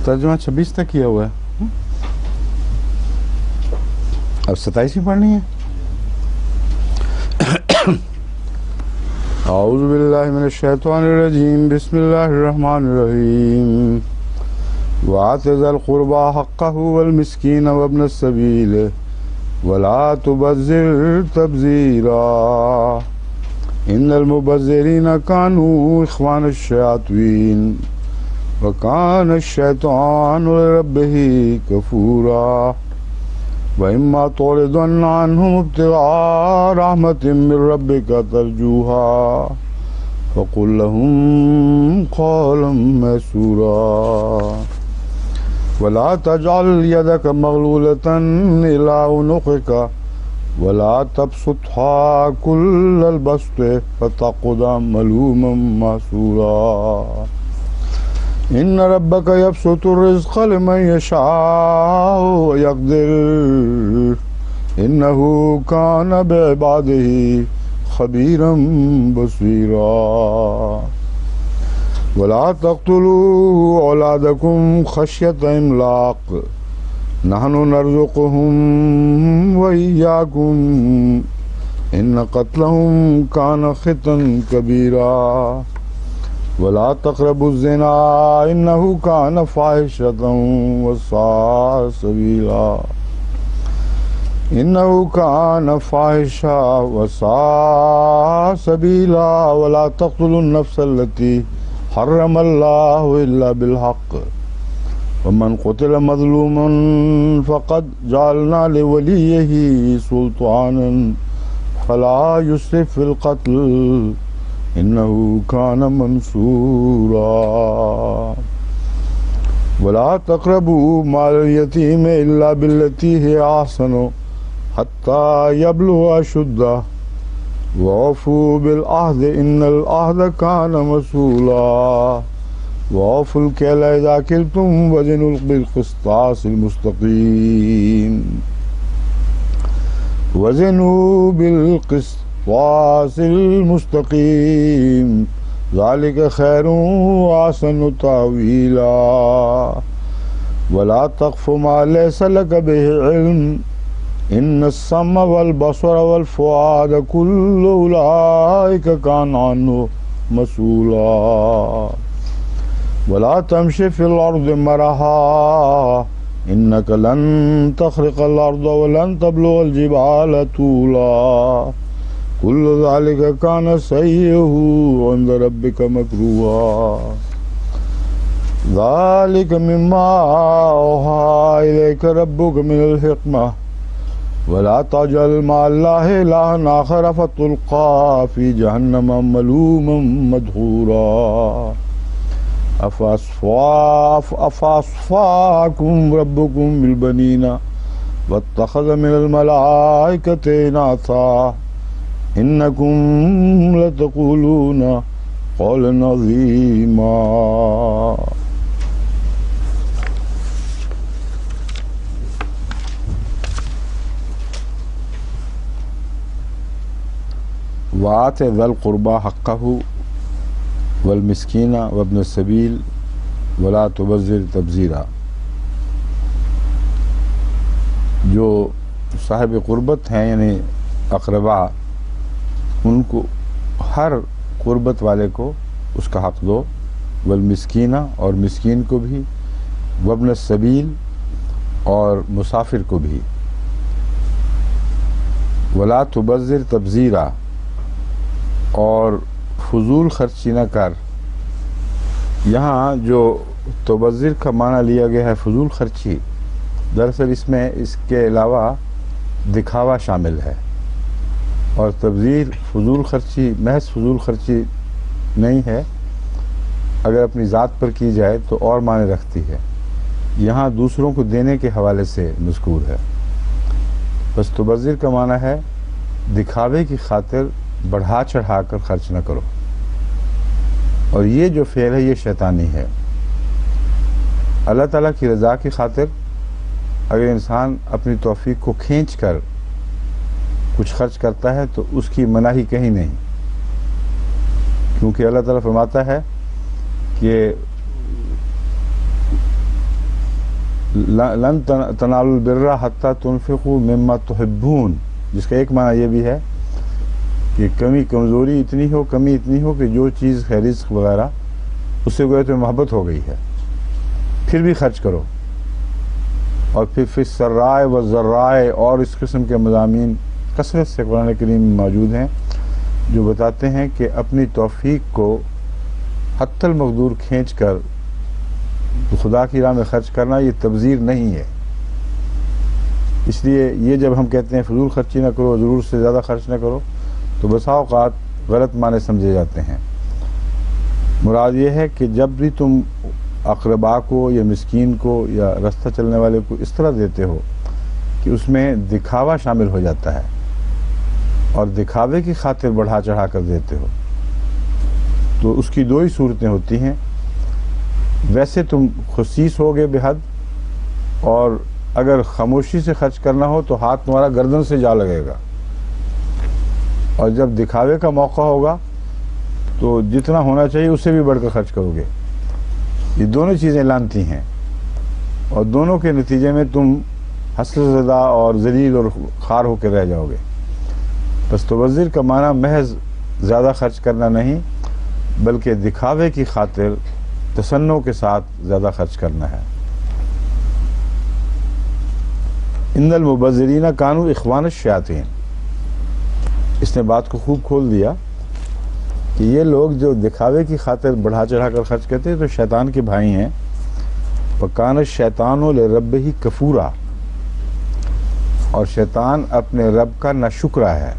ترجمہ 26 تک کیا ہوا ہے، اب 27 ہی پڑھنی ہے۔ اعوذ باللہ من الشیطان الرجیم، بسم اللہ الرحمن الرحیم۔ وآت ذا القربى حقه والمسکین وابن السبیل ولا تبذر تبذیرا ان المبذرین كانوا اخوان الشیاطین وكان الشيطان لربه كفورا وإما تعرضن عنهم ابتغاء رحمة من ربك ترجوها فقل لهم قولا ميسورا ولا تجعل يدك مغلولة إلى عنقك ولا تبسطها كل البسط فتقعد ملوما محسورا ان ربك يبسط الرزق لمن يشاء ويقدر انه كان بعباده خبيرا بصيرا ولا تقتلوا اولادكم خشية املاق نحن نرزقهم واياكم ان قتلهم كان خطئا كبيرا ولا تقربوا الزنا انه كان فاحشة وساء سبيلا انه كان فاحشة وساء سبيلا ولا تقتلوا النفس التي حرم الله الا بالحق ومن قتل مظلوما فقد جعلنا لوليه سلطانا فلا يسرف في القتل انه كان منصورا ولا تقربوا مال اليتيم الا بالتي هي احسن حتى يبلغ اشده واوفوا بالعهد ان العهد كان مسؤولا واوفوا الكيل اذا كلتم وزنوا بالقسطاس المستقيم وزنوا بالقسطاس المستقيم ذلك خير وأحسن تأويلا ولا تقف ما ليس لك به علم إن السمع والبصر والفؤاد كل أولئك كان عنه مسؤولا ولا تمشي في الأرض مرحا إنك لن تخرق الأرض ولن تبلغ الجبال طولا كل ذلك كان سيئه عند ربك مكروها ذلك مما أوحى إليك ربك من الحكمة ولا تجعل مع الله إلها آخر فتلقى في جهنم ملوما مدحورا أفأصفاكم ربكم بالبنين واتخذ من الملائكة إناثا إنكم لتقولون قولا عظيما۔ وآت ذا القربى حقه والمسکین وابن السبیل ولا تبذر تبذیرا، جو صاحب قربت ہیں یعنی اقربا، ان کو ہر قربت والے کو اس کا حق دو، والمسکینہ اور مسکین کو بھی، وابن السبیل اور مسافر کو بھی، ولا تبذر تبذیرا اور فضول خرچی نہ کر۔ یہاں جو تبذر کا معنی لیا گیا ہے فضول خرچی، دراصل اس میں اس کے علاوہ دکھاوا شامل ہے، اور تبذیر فضول خرچی محض فضول خرچی نہیں ہے، اگر اپنی ذات پر کی جائے تو اور معنی رکھتی ہے، یہاں دوسروں کو دینے کے حوالے سے مذکور ہے۔ بس تبذر کا معنی ہے دکھاوے کی خاطر بڑھا چڑھا کر خرچ نہ کرو، اور یہ جو فعل ہے یہ شیطانی ہے۔ اللہ تعالیٰ کی رضا کی خاطر اگر انسان اپنی توفیق کو کھینچ کر کچھ خرچ کرتا ہے تو اس کی مناہی کہیں نہیں، کیونکہ اللہ تعالیٰ فرماتا ہے کہ لن تنالوا البر حتی تنفقوا مما تحبون، جس کا ایک معنی یہ بھی ہے کہ کمزوری اتنی ہو کہ جو چیز ہے رزق وغیرہ اس سے گویا تو محبت ہو گئی ہے، پھر بھی خرچ کرو۔ اور پھر فی السراء والضراء، اور اس قسم کے مضامین کثرت سے قرآن کریم میں موجود ہیں جو بتاتے ہیں کہ اپنی توفیق کو حتی المقدور کھینچ کر خدا کی راہ میں خرچ کرنا یہ تبذیر نہیں ہے۔ اس لیے یہ جب ہم کہتے ہیں فضول خرچی نہ کرو، ضرور سے زیادہ خرچ نہ کرو، تو بسا اوقات غلط معنی سمجھے جاتے ہیں۔ مراد یہ ہے کہ جب بھی تم اقربا کو یا مسکین کو یا رستہ چلنے والے کو اس طرح دیتے ہو کہ اس میں دکھاوا شامل ہو جاتا ہے اور دکھاوے کی خاطر بڑھا چڑھا کر دیتے ہو، تو اس کی دو ہی صورتیں ہوتی ہیں۔ ویسے تم خصیص ہوگے بحد، اور اگر خاموشی سے خرچ کرنا ہو تو ہاتھ تمہارا گردن سے جا لگے گا، اور جب دکھاوے کا موقع ہوگا تو جتنا ہونا چاہیے اس سے بھی بڑھ کر خرچ کرو گے۔ یہ دونوں چیزیں لانتی ہیں، اور دونوں کے نتیجے میں تم حسرت زدہ اور ذلیل اور خوار ہو کے رہ جاؤ گے۔ بس تبذر کا معنی محض زیادہ خرچ کرنا نہیں، بلکہ دکھاوے کی خاطر تصنع کے ساتھ زیادہ خرچ کرنا ہے۔ ان المبذرین کانوا اخوان الشیاطین، اس نے بات کو خوب کھول دیا کہ یہ لوگ جو دکھاوے کی خاطر بڑھا چڑھا کر خرچ کرتے ہیں تو شیطان کے بھائی ہیں۔ وَكَانَ الشَّيْطَانُ لِرَبِّهِ كَفُورًا، اور شیطان اپنے رب کا ناشکرا ہے۔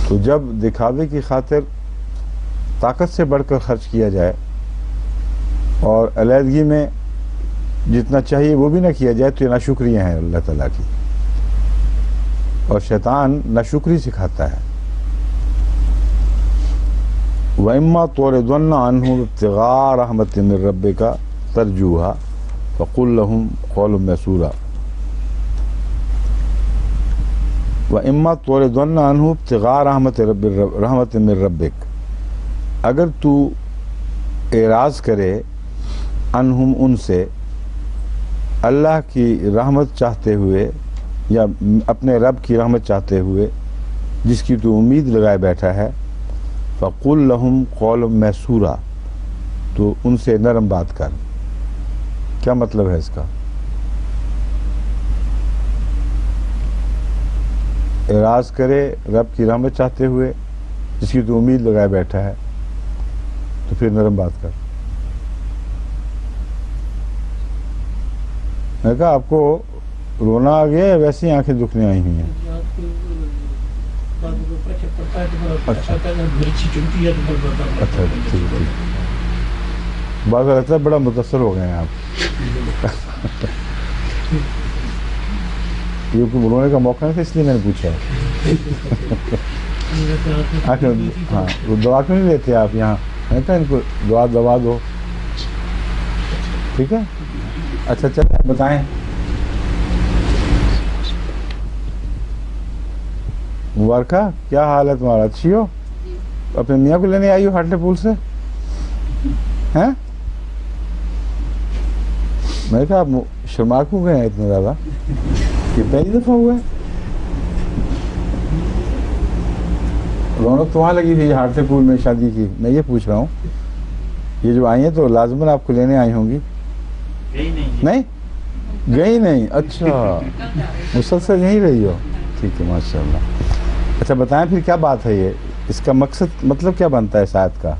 تو جب دکھاوے کی خاطر طاقت سے بڑھ کر خرچ کیا جائے اور علیحدگی میں جتنا چاہیے وہ بھی نہ کیا جائے تو یہ ناشکریاں ہیں اللہ تعالیٰ کی، اور شیطان ناشکری سکھاتا ہے۔ وَإِمَّا تُعْرِضَنَّ عَنْهُمُ ابْتِغَاءَ رَحْمَةٍ مِّن رَّبِّكَ تَرْجُوهَا فَقُل لَّهُمْ قَوْلًا مَّيْسُورًا۔ وَإِمَّا تُعْرِضَنَّ عَنْهُ ابْتِغَاءَ رَحْمَةٍ مِّن رَّبِّكَ، اگر تو اعراض کرے عنہم ان سے، اللہ کی رحمت چاہتے ہوئے یا اپنے رب کی رحمت چاہتے ہوئے جس کی تو امید لگائے بیٹھا ہے، فَقُل لَّهُمْ قَوْلًا مَّيْسُورًا، تو ان سے نرم بات کر۔ کیا مطلب ہے اس کا؟ اعراض کرے رب کی رحمت چاہتے ہوئے جس کی تو امید لگائے بیٹھا ہے تو پھر نرم بات کر۔ میں کہا آپ کو رونا آ گیا یا ویسی آنکھیں دکھنے آئی ہوئی ہیں؟ اچھا اچھا ٹھیک ٹھیک، بعض لگتا ہے بڑا متاثر ہو گئے ہیں آپ۔ یہ کوئی رونے کا موقع نہیں تھا اس لیے میں نے پوچھا۔ ہاں، دعا کیوں نہیں لیتے آپ یہاں؟ میں نے کہا ان کو دعا دو، ٹھیک ہے؟ اچھا چلیں بتائیں۔ مبارکہ، کیا حال ہے تمہارا؟ اچھی ہو؟ اپنے میاں کو لینے آئی ہو ہاٹلے پول سے؟ ہیں؟ میں نے کہا آپ شرما کیوں گئے ہیں اتنے زیادہ؟ یہ پہلی دفعہ ہوا ہے؟ رونق تو وہاں لگی تھی ہاٹلے پول میں شادی کی، میں یہ پوچھ رہا ہوں یہ جو آئی ہیں تو لازماً آپ کو لینے آئی ہوں گی؟ نہیں گئی نہیں؟ اچھا، مسلسل یہیں رہی ہو؟ ٹھیک ہے، ماشاء اللہ۔ اچھا بتائیں پھر کیا بات ہے یہ، اس کا مقصد مطلب کیا بنتا ہے اس آیت کا؟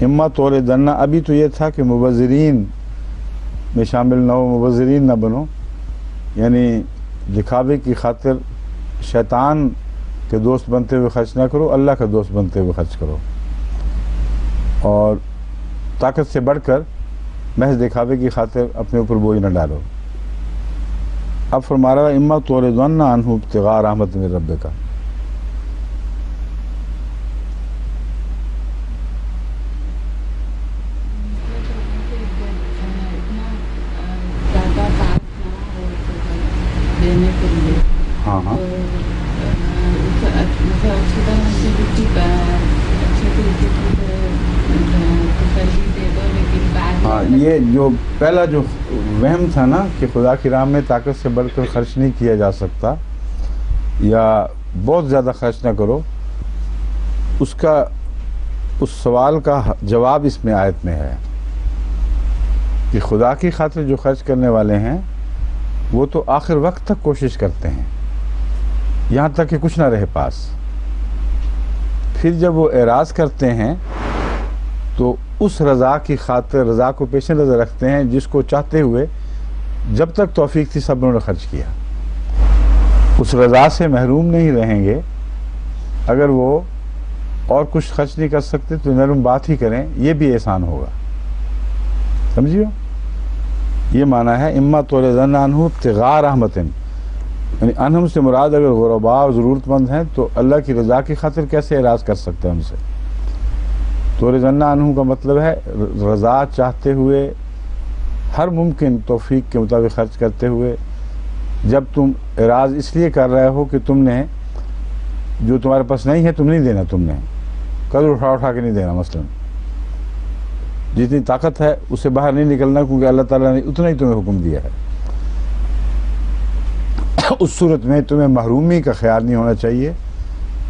اما طور دنہ، ابھی تو یہ تھا کہ مبذرین میں شامل نہ ہو، مبذرین نہ بنو، یعنی دکھاوے کی خاطر شیطان کے دوست بنتے ہوئے خرچ نہ کرو، اللہ کا دوست بنتے ہوئے خرچ کرو، اور طاقت سے بڑھ کر محض دکھاوے کی خاطر اپنے اوپر بوجھ نہ ڈالو۔ اب فرما رہا ہے اما تعرضن عنہ ابتغاء رحمت من ربک، ہاں ہاں ہاں یہ جو پہلا جو وہم تھا نا کہ خدا کی راہ میں طاقت سے بڑھ کر خرچ نہیں کیا جا سکتا یا بہت زیادہ خرچ نہ کرو، اس سوال کا جواب اس میں آیت میں ہے کہ خدا کی خاطر جو خرچ کرنے والے ہیں وہ تو آخر وقت تک کوشش کرتے ہیں، یہاں تک کہ کچھ نہ رہے پاس۔ پھر جب وہ اعراض کرتے ہیں تو اس رضا کی خاطر، رضا کو پیش نظر رکھتے ہیں جس کو چاہتے ہوئے جب تک توفیق تھی سب نے خرچ کیا۔ اس رضا سے محروم نہیں رہیں گے۔ اگر وہ اور کچھ خرچ نہیں کر سکتے تو نرم بات ہی کریں، یہ بھی احسان ہوگا۔ سمجھیو، یہ معنی ہے اما تورضن عنہ ابتغاء رحمت، یعنی انہم سے مراد اگر غرباء اور ضرورت مند ہیں تو اللہ کی رضا کی خاطر کیسے اعراض کر سکتے ہیں ان سے۔ تورضن عنہ کا مطلب ہے رضا چاہتے ہوئے، ہر ممکن توفیق کے مطابق خرچ کرتے ہوئے۔ جب تم اعراض اس لیے کر رہے ہو کہ تم نے جو تمہارے پاس نہیں ہے تم نہیں دینا، تم نے قدر اٹھا کے نہیں دینا، مثلا جتنی طاقت ہے اسے باہر نہیں نکلنا، کیونکہ اللہ تعالیٰ نے اتنا ہی تمہیں حکم دیا ہے۔ اس صورت میں تمہیں محرومی کا خیال نہیں ہونا چاہیے،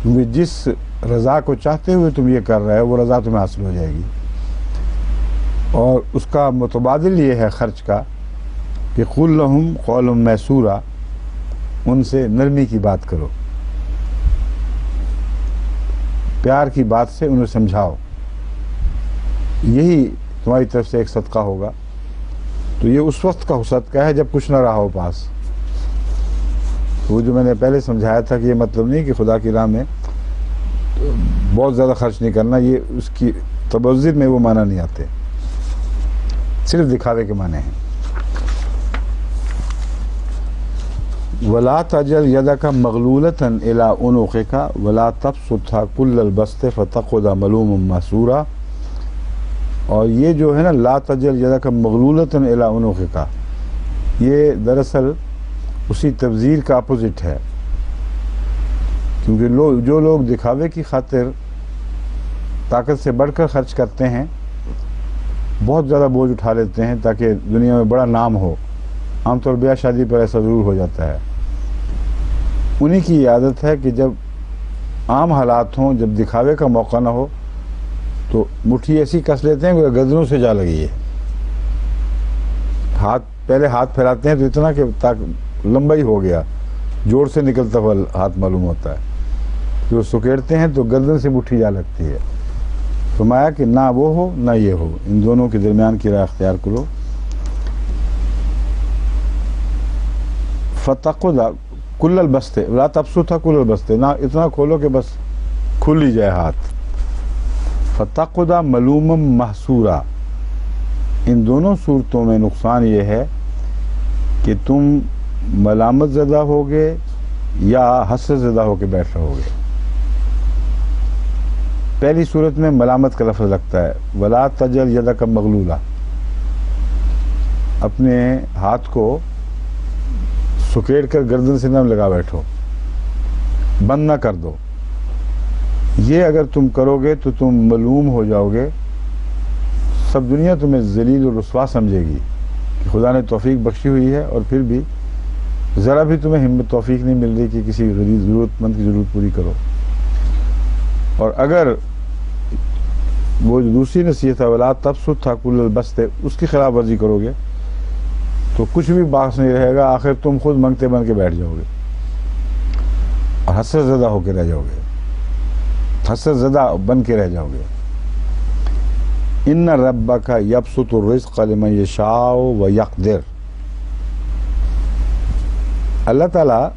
کیونکہ جس رضا کو چاہتے ہوئے تم یہ کر رہے ہو وہ رضا تمہیں حاصل ہو جائے گی۔ اور اس کا متبادل یہ ہے خرچ کا کہ قل لہم قول میسورا، ان سے نرمی کی بات کرو، پیار کی بات سے انہیں سمجھاؤ، یہی تمہاری طرف سے ایک صدقہ ہوگا۔ تو یہ اس وقت کا صدقہ ہے جب کچھ نہ رہا ہو پاس۔ وہ جو میں نے پہلے سمجھایا تھا کہ یہ مطلب نہیں کہ خدا کی راہ میں بہت زیادہ خرچ نہیں کرنا، یہ اس کی تبذر میں وہ معنی نہیں آتے، صرف دکھاوے کے معنی ہیں۔ وَلَا تَجْعَلْ يَدَكَ مَغْلُولَةً إِلَىٰ عُنُقِكَ وَلَا تَبْسُطْهَا كُلَّ الْبَسْطِ فَتَقْعُدَ مَلُومًا مَحْسُورًا۔ اور یہ جو ہے نا لا تجعل یدک مغلولۃ الی عنقک، یہ دراصل اسی تبذیر کا اپوزٹ ہے، کیونکہ جو لوگ دکھاوے کی خاطر طاقت سے بڑھ کر خرچ کرتے ہیں، بہت زیادہ بوجھ اٹھا لیتے ہیں تاکہ دنیا میں بڑا نام ہو، عام طور بیاہ شادی پر ایسا ضرور ہو جاتا ہے۔ انہی کی عادت ہے کہ جب عام حالات ہوں، جب دکھاوے کا موقع نہ ہو تو مٹھی ایسی کس لیتے ہیں کہ گردنوں سے جا لگی ہے۔ پہلے ہاتھ پھیلاتے ہیں تو اتنا کہ لمبا ہی ہو گیا، جوڑ سے نکلتا ہوا ہاتھ معلوم ہوتا ہے، جو سکیڑتے ہیں تو گردن سے مٹھی جا لگتی ہے۔ فرمایا کہ نہ وہ ہو نہ یہ ہو، ان دونوں کے درمیان کی راہ اختیار کرو۔ فتقعد کل البسط لا تبسطها کل البسط، نہ اتنا کھولو کہ بس کھل ہی جائے ہاتھ۔ فتقعد ملوما محسورا، ان دونوں صورتوں میں نقصان یہ ہے کہ تم ملامت زدہ ہوگے یا حسرت زدہ ہو کے بیٹھ رہو گے۔ پہلی صورت میں ملامت کا لفظ لگتا ہے، ولا تجعل یدک مغلولہ، اپنے ہاتھ کو سکیڑ کر گردن سے نہ لگا بیٹھو، بند نہ کر دو۔ یہ اگر تم کرو گے تو تم ملوم ہو جاؤ گے، سب دنیا تمہیں ذلیل و رسوا سمجھے گی کہ خدا نے توفیق بخشی ہوئی ہے اور پھر بھی ذرا بھی تمہیں ہمت توفیق نہیں مل رہی کہ کسی غریب ضرورت مند کی ضرورت پوری کرو۔ اور اگر وہ جو دوسری نصیحت ہے ولا تبسطها کل البسط، اس کی خلاف ورزی کرو گے تو کچھ بھی باعث نہیں رہے گا، آخر تم خود منگتے بن کے بیٹھ جاؤ گے اور حسرت زدہ ہو کے رہ جاؤ گے، حسرت زدہ بن کے رہ جاؤ گے۔ ان ربک یبسط الرزق لمن یشاء ویقدر، اللہ تعالیٰ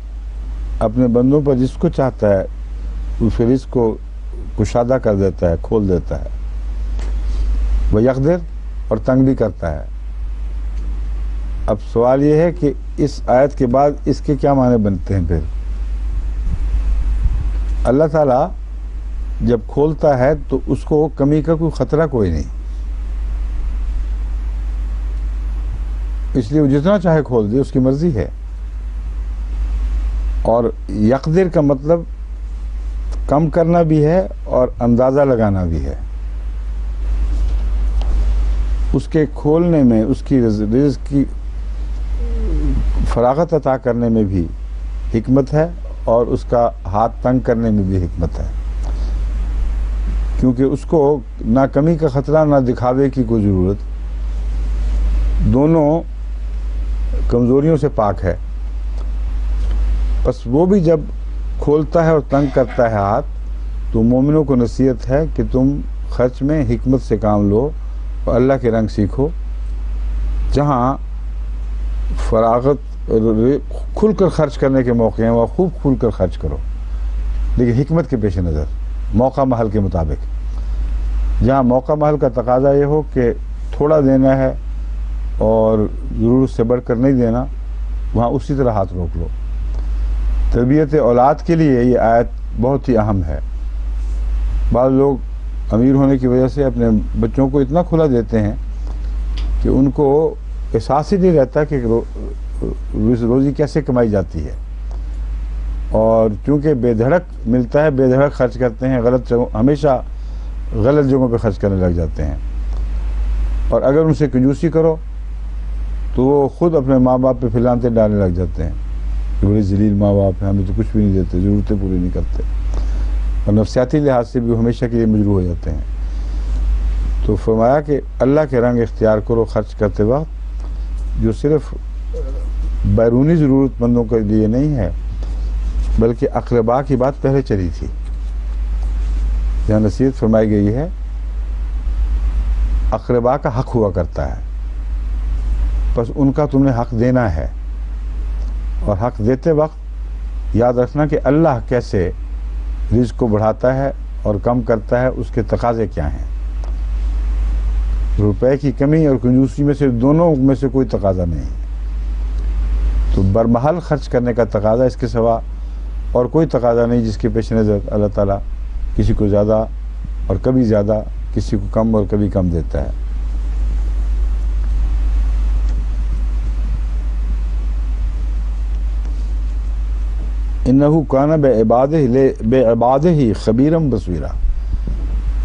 اپنے بندوں پر جس کو چاہتا ہے اس رزق کو کشادہ کر دیتا ہے، کھول دیتا ہے، ویقدر، اور تنگ بھی کرتا ہے۔ اب سوال یہ ہے کہ اس آیت کے بعد اس کے کیا معنی بنتے ہیں؟ پھر اللہ تعالیٰ جب کھولتا ہے تو اس کو کمی کا کوئی خطرہ کوئی نہیں، اس لیے وہ جتنا چاہے کھول دے، اس کی مرضی ہے۔ اور یقدر کا مطلب کم کرنا بھی ہے اور اندازہ لگانا بھی ہے۔ اس کے کھولنے میں، اس کی رزق کی فراغت عطا کرنے میں بھی حکمت ہے، اور اس کا ہاتھ تنگ کرنے میں بھی حکمت ہے، کیونکہ اس کو نہ کمی کا خطرہ نہ دکھاوے کی کوئی ضرورت، دونوں کمزوریوں سے پاک ہے۔ بس وہ بھی جب کھولتا ہے اور تنگ کرتا ہے ہاتھ، تو مومنوں کو نصیحت ہے کہ تم خرچ میں حکمت سے کام لو اور اللہ کے رنگ سیکھو، جہاں فراغت کھل کر خرچ کرنے کے موقع ہیں وہ خوب کھل کر خرچ کرو، لیکن حکمت کے پیش نظر، موقع محل کے مطابق۔ جہاں موقع محل کا تقاضا یہ ہو کہ تھوڑا دینا ہے اور ضرورت سے بڑھ کر نہیں دینا، وہاں اسی طرح ہاتھ روک لو۔ تربیت اولاد کے لیے یہ آیت بہت ہی اہم ہے۔ بعض لوگ امیر ہونے کی وجہ سے اپنے بچوں کو اتنا کھلا دیتے ہیں کہ ان کو احساس ہی نہیں رہتا کہ روزی کیسے کمائی جاتی ہے، اور چونکہ بے دھڑک ملتا ہے بے دھڑک خرچ کرتے ہیں، ہمیشہ غلط جگہوں پہ خرچ کرنے لگ جاتے ہیں، اور اگر ان سے کنجوسی کرو تو وہ خود اپنے ماں باپ پہ پھلانتے ڈالنے لگ جاتے ہیں کہ بڑے ذلیل ماں باپ ہیں، ہمیں تو کچھ بھی نہیں دیتے، ضرورتیں پوری نہیں کرتے، اور نفسیاتی لحاظ سے بھی ہمیشہ کے لیے مجروح ہو جاتے ہیں۔ تو فرمایا کہ اللہ کے رنگ اختیار کرو خرچ کرتے وقت، جو صرف بیرونی ضرورت مندوں کے لیے نہیں ہے بلکہ اقربا کی بات پہلے چلی تھی، جہاں نصیحت فرمائی گئی ہے اقربا کا حق ہوا کرتا ہے، بس ان کا تم نے حق دینا ہے، اور حق دیتے وقت یاد رکھنا کہ اللہ کیسے رزق کو بڑھاتا ہے اور کم کرتا ہے، اس کے تقاضے کیا ہیں۔ روپے کی کمی اور کنجوسی میں سے دونوں میں سے کوئی تقاضا نہیں ہے، تو برمحل خرچ کرنے کا تقاضا، اس کے سوا اور کوئی تقاضا نہیں جس کے پیش نظر اللہ تعالیٰ کسی کو زیادہ اور کبھی زیادہ، کسی کو کم اور کبھی کم دیتا ہے۔ انہو کان بعبادہ خبیرم بصیرا،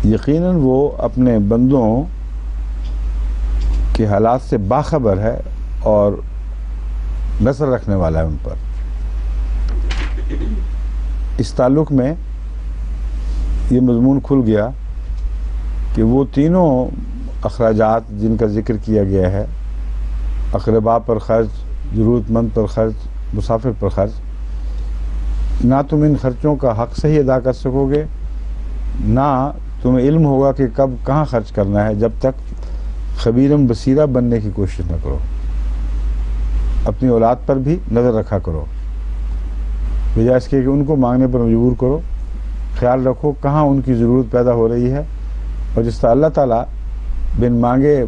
یقیناً وہ اپنے بندوں کے حالات سے باخبر ہے اور نظر رکھنے والا ہے ان پر۔ اس تعلق میں یہ مضمون کھل گیا کہ وہ تینوں اخراجات جن کا ذکر کیا گیا ہے، اقربا پر خرچ، ضرورت مند پر خرچ، مسافر پر خرچ، نہ تم ان خرچوں کا حق صحیح ادا کر سکو گے، نہ تمہیں علم ہوگا کہ کب کہاں خرچ کرنا ہے، جب تک خبیرم بصیرہ بننے کی کوشش نہ کرو۔ اپنی اولاد پر بھی نظر رکھا کرو، بجائے اس کے کہ ان کو مانگنے پر مجبور کرو، خیال رکھو کہاں ان کی ضرورت پیدا ہو رہی ہے، اور جس طرح اللہ تعالیٰ بن مانگے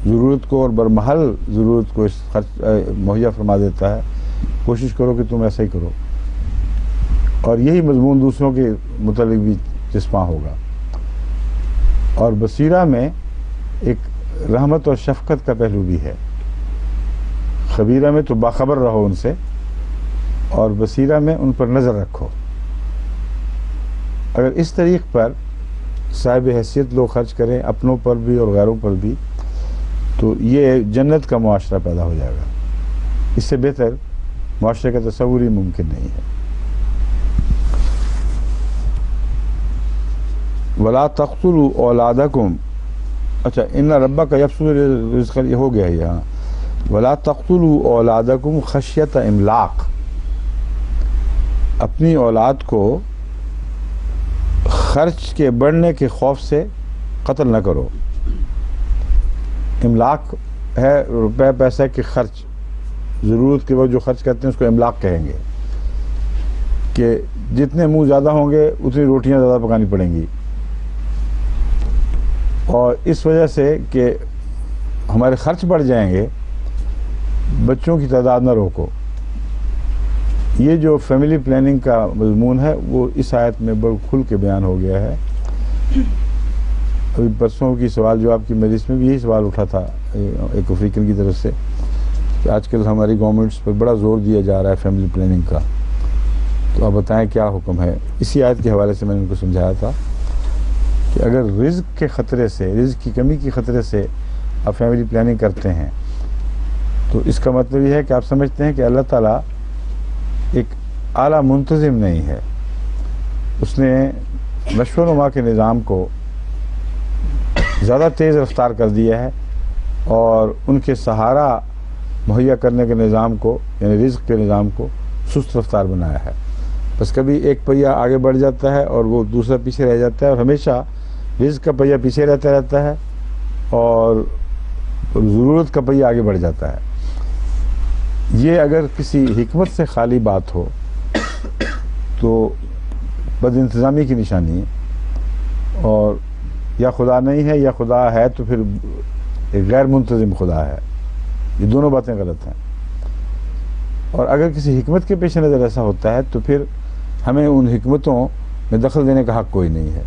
ضرورت کو اور برمحل ضرورت کو خرچ مہیا فرما دیتا ہے، کوشش کرو کہ تم ایسا ہی کرو، اور یہی مضمون دوسروں کے متعلق بھی چسپاں ہوگا۔ اور بصیرہ میں ایک رحمت اور شفقت کا پہلو بھی ہے، خبیرہ میں تو باخبر رہو ان سے، اور بصیرہ میں ان پر نظر رکھو۔ اگر اس طریق پر صاحب حیثیت لوگ خرچ کریں، اپنوں پر بھی اور غیروں پر بھی، تو یہ جنت کا معاشرہ پیدا ہو جائے گا۔ اس سے بہتر معاشرے کا تصور ہی ممکن نہیں ہے۔ وَلَا تَقْتُلُوا أَوْلَادَكُمْ، اچھا ان ربک یبسط الرزق، یہ ہو گیا ہے یہاں۔ وَلَا تَقْتُلُوا أَوْلَادَكُمْ خَشْيَةَ إِمْلَاقٍ، اپنی اولاد کو خرچ کے بڑھنے کے خوف سے قتل نہ کرو۔ املاق ہے روپے پیسے کے خرچ، ضرورت کے وقت جو خرچ کرتے ہیں اس کو املاق کہیں گے، کہ جتنے منہ زیادہ ہوں گے اتنی روٹیاں زیادہ پکانی پڑیں گی، اور اس وجہ سے کہ ہمارے خرچ بڑھ جائیں گے، بچوں کی تعداد نہ روکو۔ یہ جو فیملی پلاننگ کا مضمون ہے وہ اس آیت میں بڑا کھل کے بیان ہو گیا ہے۔ ابھی پرسوں کی سوال جواب کی مجلس میں بھی یہی سوال اٹھا تھا ایک افریقن کی طرف سے کہ آج کل ہماری گورنمنٹس پر بڑا زور دیا جا رہا ہے فیملی پلاننگ کا، تو آپ بتائیں کیا حکم ہے۔ اسی آیت کے حوالے سے میں نے ان کو سمجھایا تھا کہ اگر رزق کے خطرے سے، رزق کی کمی کی خطرے سے آپ فیملی پلاننگ کرتے ہیں تو اس کا مطلب یہ ہے کہ آپ سمجھتے ہیں کہ اللہ تعالیٰ ایک اعلیٰ منتظم نہیں ہے، اس نے نشو و نما کے نظام کو زیادہ تیز رفتار کر دیا ہے اور ان کے سہارا مہیا کرنے کے نظام کو یعنی رزق کے نظام کو سست رفتار بنایا ہے۔ بس کبھی ایک پہیہ آگے بڑھ جاتا ہے اور وہ دوسرا پیچھے رہ جاتا ہے، اور ہمیشہ رزق کا پہیہ پیچھے رہتا ہے اور ضرورت کا پہیہ آگے بڑھ جاتا ہے۔ یہ اگر کسی حکمت سے خالی بات ہو تو بد انتظامی کی نشانی ہے، اور یا خدا نہیں ہے یا خدا ہے تو پھر ایک غیر منتظم خدا ہے، یہ دونوں باتیں غلط ہیں۔ اور اگر کسی حکمت کے پیش نظر ایسا ہوتا ہے تو پھر ہمیں ان حکمتوں میں دخل دینے کا حق کوئی نہیں ہے۔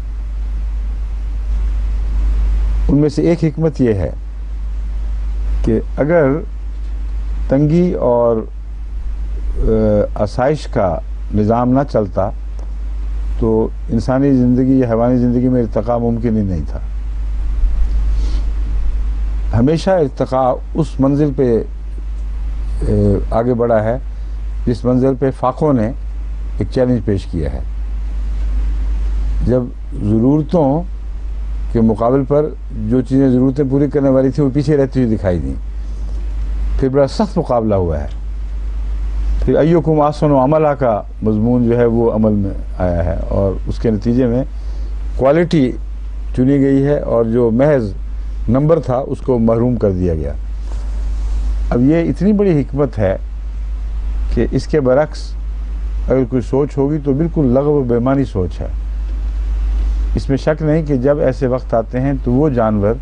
ان میں سے ایک حکمت یہ ہے کہ اگر تنگی اور آسائش کا نظام نہ چلتا تو انسانی زندگی یا حیوانی زندگی میں ارتقاء ممکن ہی نہیں تھا۔ ہمیشہ ارتقاء اس منزل پہ آگے بڑھا ہے جس منزل پہ فاقوں نے ایک چیلنج پیش کیا ہے۔ جب ضرورتوں کے مقابل پر جو چیزیں ضرورتیں پوری کرنے والی تھیں وہ پیچھے رہتی ہوئی دکھائی دیں، پھر بڑا سخت مقابلہ ہوا ہے، پھر ایکم احسن عملا کا مضمون جو ہے وہ عمل میں آیا ہے، اور اس کے نتیجے میں کوالٹی چنی گئی ہے اور جو محض نمبر تھا اس کو محروم کر دیا گیا۔ اب یہ اتنی بڑی حکمت ہے کہ اس کے برعکس اگر کوئی سوچ ہوگی تو بالکل لغو و بےمانی سوچ ہے۔ اس میں شک نہیں کہ جب ایسے وقت آتے ہیں تو وہ جانور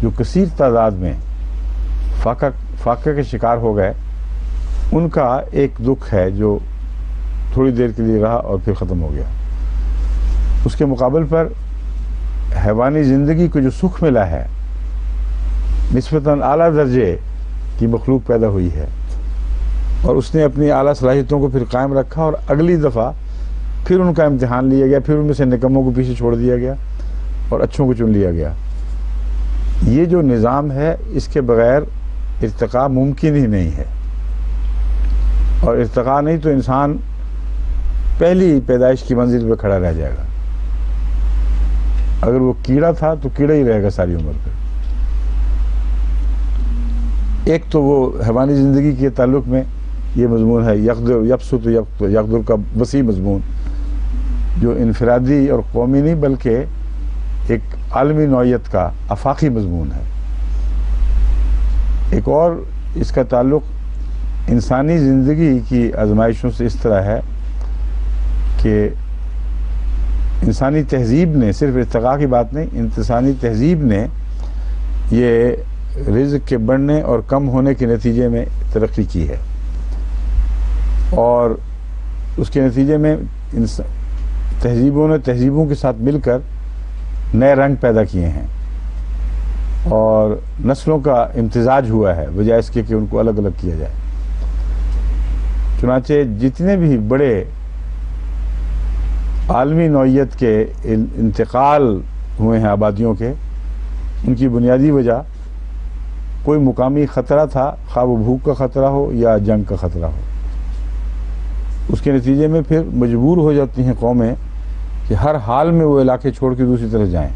جو کثیر تعداد میں فاقہ کے شکار ہو گئے، ان کا ایک دکھ ہے جو تھوڑی دیر کے لیے رہا اور پھر ختم ہو گیا۔ اس کے مقابل پر حیوانی زندگی کو جو سکھ ملا ہے، نسبتاً اعلیٰ درجے کی مخلوق پیدا ہوئی ہے، اور اس نے اپنی اعلیٰ صلاحیتوں کو پھر قائم رکھا، اور اگلی دفعہ پھر ان کا امتحان لیا گیا، پھر ان میں سے نکموں کو پیچھے چھوڑ دیا گیا اور اچھوں کو چن لیا گیا۔ یہ جو نظام ہے اس کے بغیر ارتقاء ممکن ہی نہیں ہے، اور ارتقاء نہیں تو انسان پہلی پیدائش کی منزل پہ کھڑا رہ جائے گا۔ اگر وہ کیڑا تھا تو کیڑا ہی رہے گا ساری عمر پہ۔ ایک تو وہ حیوانی زندگی کے تعلق میں یہ مضمون ہے یقدر یبسط یقدر کا وسیع مضمون، جو انفرادی اور قومی نہیں بلکہ ایک عالمی نوعیت کا آفاقی مضمون ہے۔ ایک اور اس کا تعلق انسانی زندگی کی آزمائشوں سے اس طرح ہے کہ انسانی تہذیب نے، صرف ارتقاء کی بات نہیں، انسانی تہذیب نے یہ رزق کے بڑھنے اور کم ہونے کے نتیجے میں ترقی کی ہے، اور اس کے نتیجے میں تہذیبوں نے تہذیبوں کے ساتھ مل کر نئے رنگ پیدا کیے ہیں، اور نسلوں کا امتزاج ہوا ہے بجائے اس کے کہ ان کو الگ الگ کیا جائے۔ چنانچہ جتنے بھی بڑے عالمی نوعیت کے انتقال ہوئے ہیں آبادیوں کے، ان کی بنیادی وجہ کوئی مقامی خطرہ تھا، خواہ وہ بھوک کا خطرہ ہو یا جنگ کا خطرہ ہو۔ اس کے نتیجے میں پھر مجبور ہو جاتی ہیں قومیں کہ ہر حال میں وہ علاقے چھوڑ کے دوسری طرف جائیں،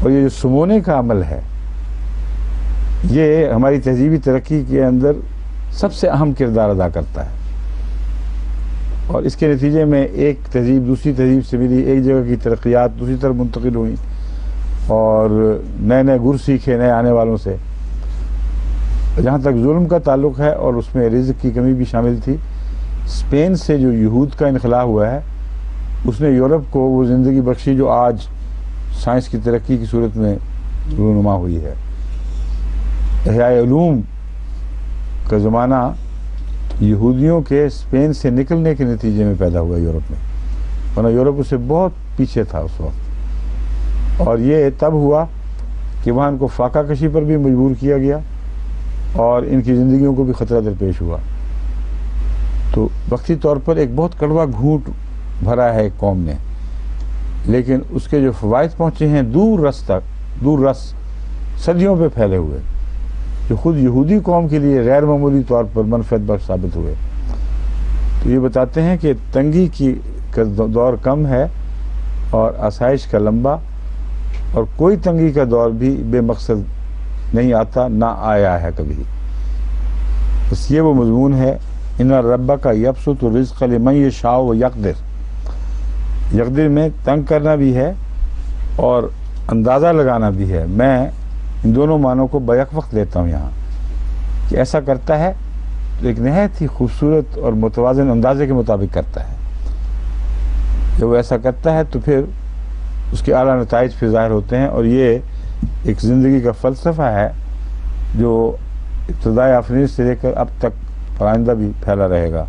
اور یہ جو سمونے کا عمل ہے یہ ہماری تہذیبی ترقی کے اندر سب سے اہم کردار ادا کرتا ہے، اور اس کے نتیجے میں ایک تہذیب دوسری تہذیب سے ملی، ایک جگہ کی ترقیات دوسری طرف منتقل ہوئیں، اور نئے نئے گر سیکھے نئے آنے والوں سے۔ جہاں تک ظلم کا تعلق ہے اور اس میں رزق کی کمی بھی شامل تھی، اسپین سے جو یہود کا انخلاء ہوا ہے اس نے یورپ کو وہ زندگی بخشی جو آج سائنس کی ترقی کی صورت میں رونما ہوئی ہے۔ احیاء علوم کا زمانہ یہودیوں کے اسپین سے نکلنے کے نتیجے میں پیدا ہوا یورپ میں، ورنہ یورپ اس سے بہت پیچھے تھا اس وقت، اور یہ تب ہوا کہ وہاں ان کو فاقہ کشی پر بھی مجبور کیا گیا اور ان کی زندگیوں کو بھی خطرہ درپیش ہوا۔ تو وقتی طور پر ایک بہت کڑوا گھونٹ بھرا ہے ایک قوم نے، لیکن اس کے جو فوائد پہنچے ہیں دور رس صدیوں پہ پھیلے ہوئے، جو خود یہودی قوم کے لیے غیر معمولی طور پر منفعت بخش ثابت ہوئے۔ تو یہ بتاتے ہیں کہ تنگی کا دور کم ہے اور آسائش کا لمبا، اور کوئی تنگی کا دور بھی بے مقصد نہیں آتا، نہ آیا ہے کبھی۔ بس یہ وہ مضمون ہے، ان ربک یبسط الرزق لمن یشاء ویقدر۔ یقدر میں تنگ کرنا بھی ہے اور اندازہ لگانا بھی ہے۔ میں ان دونوں معنوں کو بیک وقت لیتا ہوں یہاں، کہ ایسا کرتا ہے تو ایک نہایت ہی خوبصورت اور متوازن اندازے کے مطابق کرتا ہے۔ جب وہ ایسا کرتا ہے تو پھر اس کے اعلیٰ نتائج پھر ظاہر ہوتے ہیں، اور یہ ایک زندگی کا فلسفہ ہے جو ابتدائی آفرین سے لے کر اب تک آئندہ بھی پھیلا رہے گا۔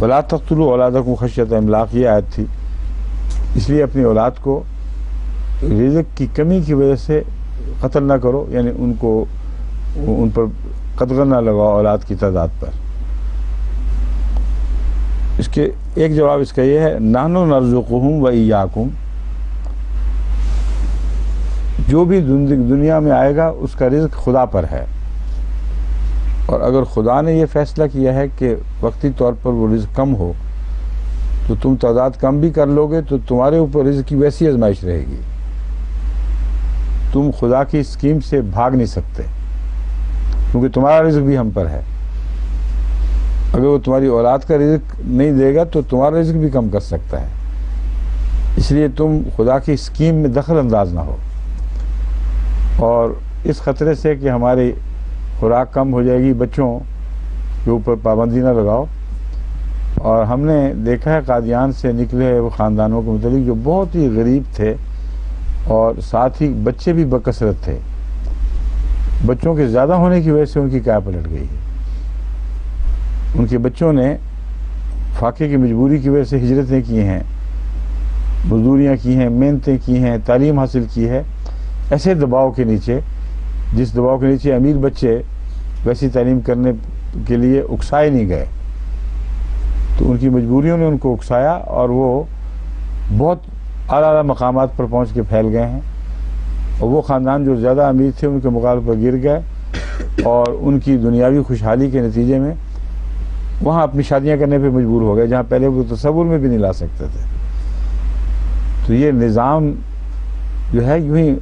وَلَا تَقْتُلُوا أَوْلَادَكُمْ خَشْيَةَ إِمْلَاقٍ، یہ آیت تھی۔ اس لیے اپنی اولاد کو رزق کی کمی کی وجہ سے قتل نہ کرو، یعنی ان پر قدغن نہ لگاؤ اولاد کی تعداد پر۔ اس کے ایک جواب اس کا یہ ہے، نحن نرزقہم وإیاکم، جو بھی دنیا میں آئے گا اس کا رزق خدا پر ہے، اور اگر خدا نے یہ فیصلہ کیا ہے کہ وقتی طور پر وہ رزق کم ہو تو تم تعداد کم بھی کر لو گے تو تمہارے اوپر رزق کی ویسی آزمائش رہے گی۔ تم خدا کی اسکیم سے بھاگ نہیں سکتے، کیونکہ تمہارا رزق بھی ہم پر ہے۔ اگر وہ تمہاری اولاد کا رزق نہیں دے گا تو تمہارا رزق بھی کم کر سکتا ہے، اس لیے تم خدا کی اسکیم میں دخل انداز نہ ہو، اور اس خطرے سے کہ ہماری خوراک کم ہو جائے گی بچوں کے اوپر پابندی نہ لگاؤ۔ اور ہم نے دیکھا ہے قادیان سے نکلے وہ خاندانوں کے متعلق جو بہت ہی غریب تھے، اور ساتھ ہی بچے بھی بکثرت تھے، بچوں کے زیادہ ہونے کی وجہ سے ان کی کیا پلٹ گئی ہے۔ ان کے بچوں نے فاقے کی مجبوری کی وجہ سے ہجرتیں کی ہیں، مزدوریاں کی ہیں، محنتیں کی ہیں، تعلیم حاصل کی ہے، ایسے دباؤ کے نیچے، جس دباؤ کے نیچے امیر بچے ویسی تعلیم کرنے کے لیے اکسائے نہیں گئے، تو ان کی مجبوریوں نے ان کو اکسایا، اور وہ بہت اعلیٰ مقامات پر پہنچ کے پھیل گئے ہیں، اور وہ خاندان جو زیادہ امیر تھے ان کے مقابلے پر گر گئے، اور ان کی دنیاوی خوشحالی کے نتیجے میں وہاں اپنی شادیاں کرنے پہ مجبور ہو گئے، جہاں پہلے وہ تصور میں بھی نہیں لا سکتے تھے۔ تو یہ نظام جو ہے یوں ہی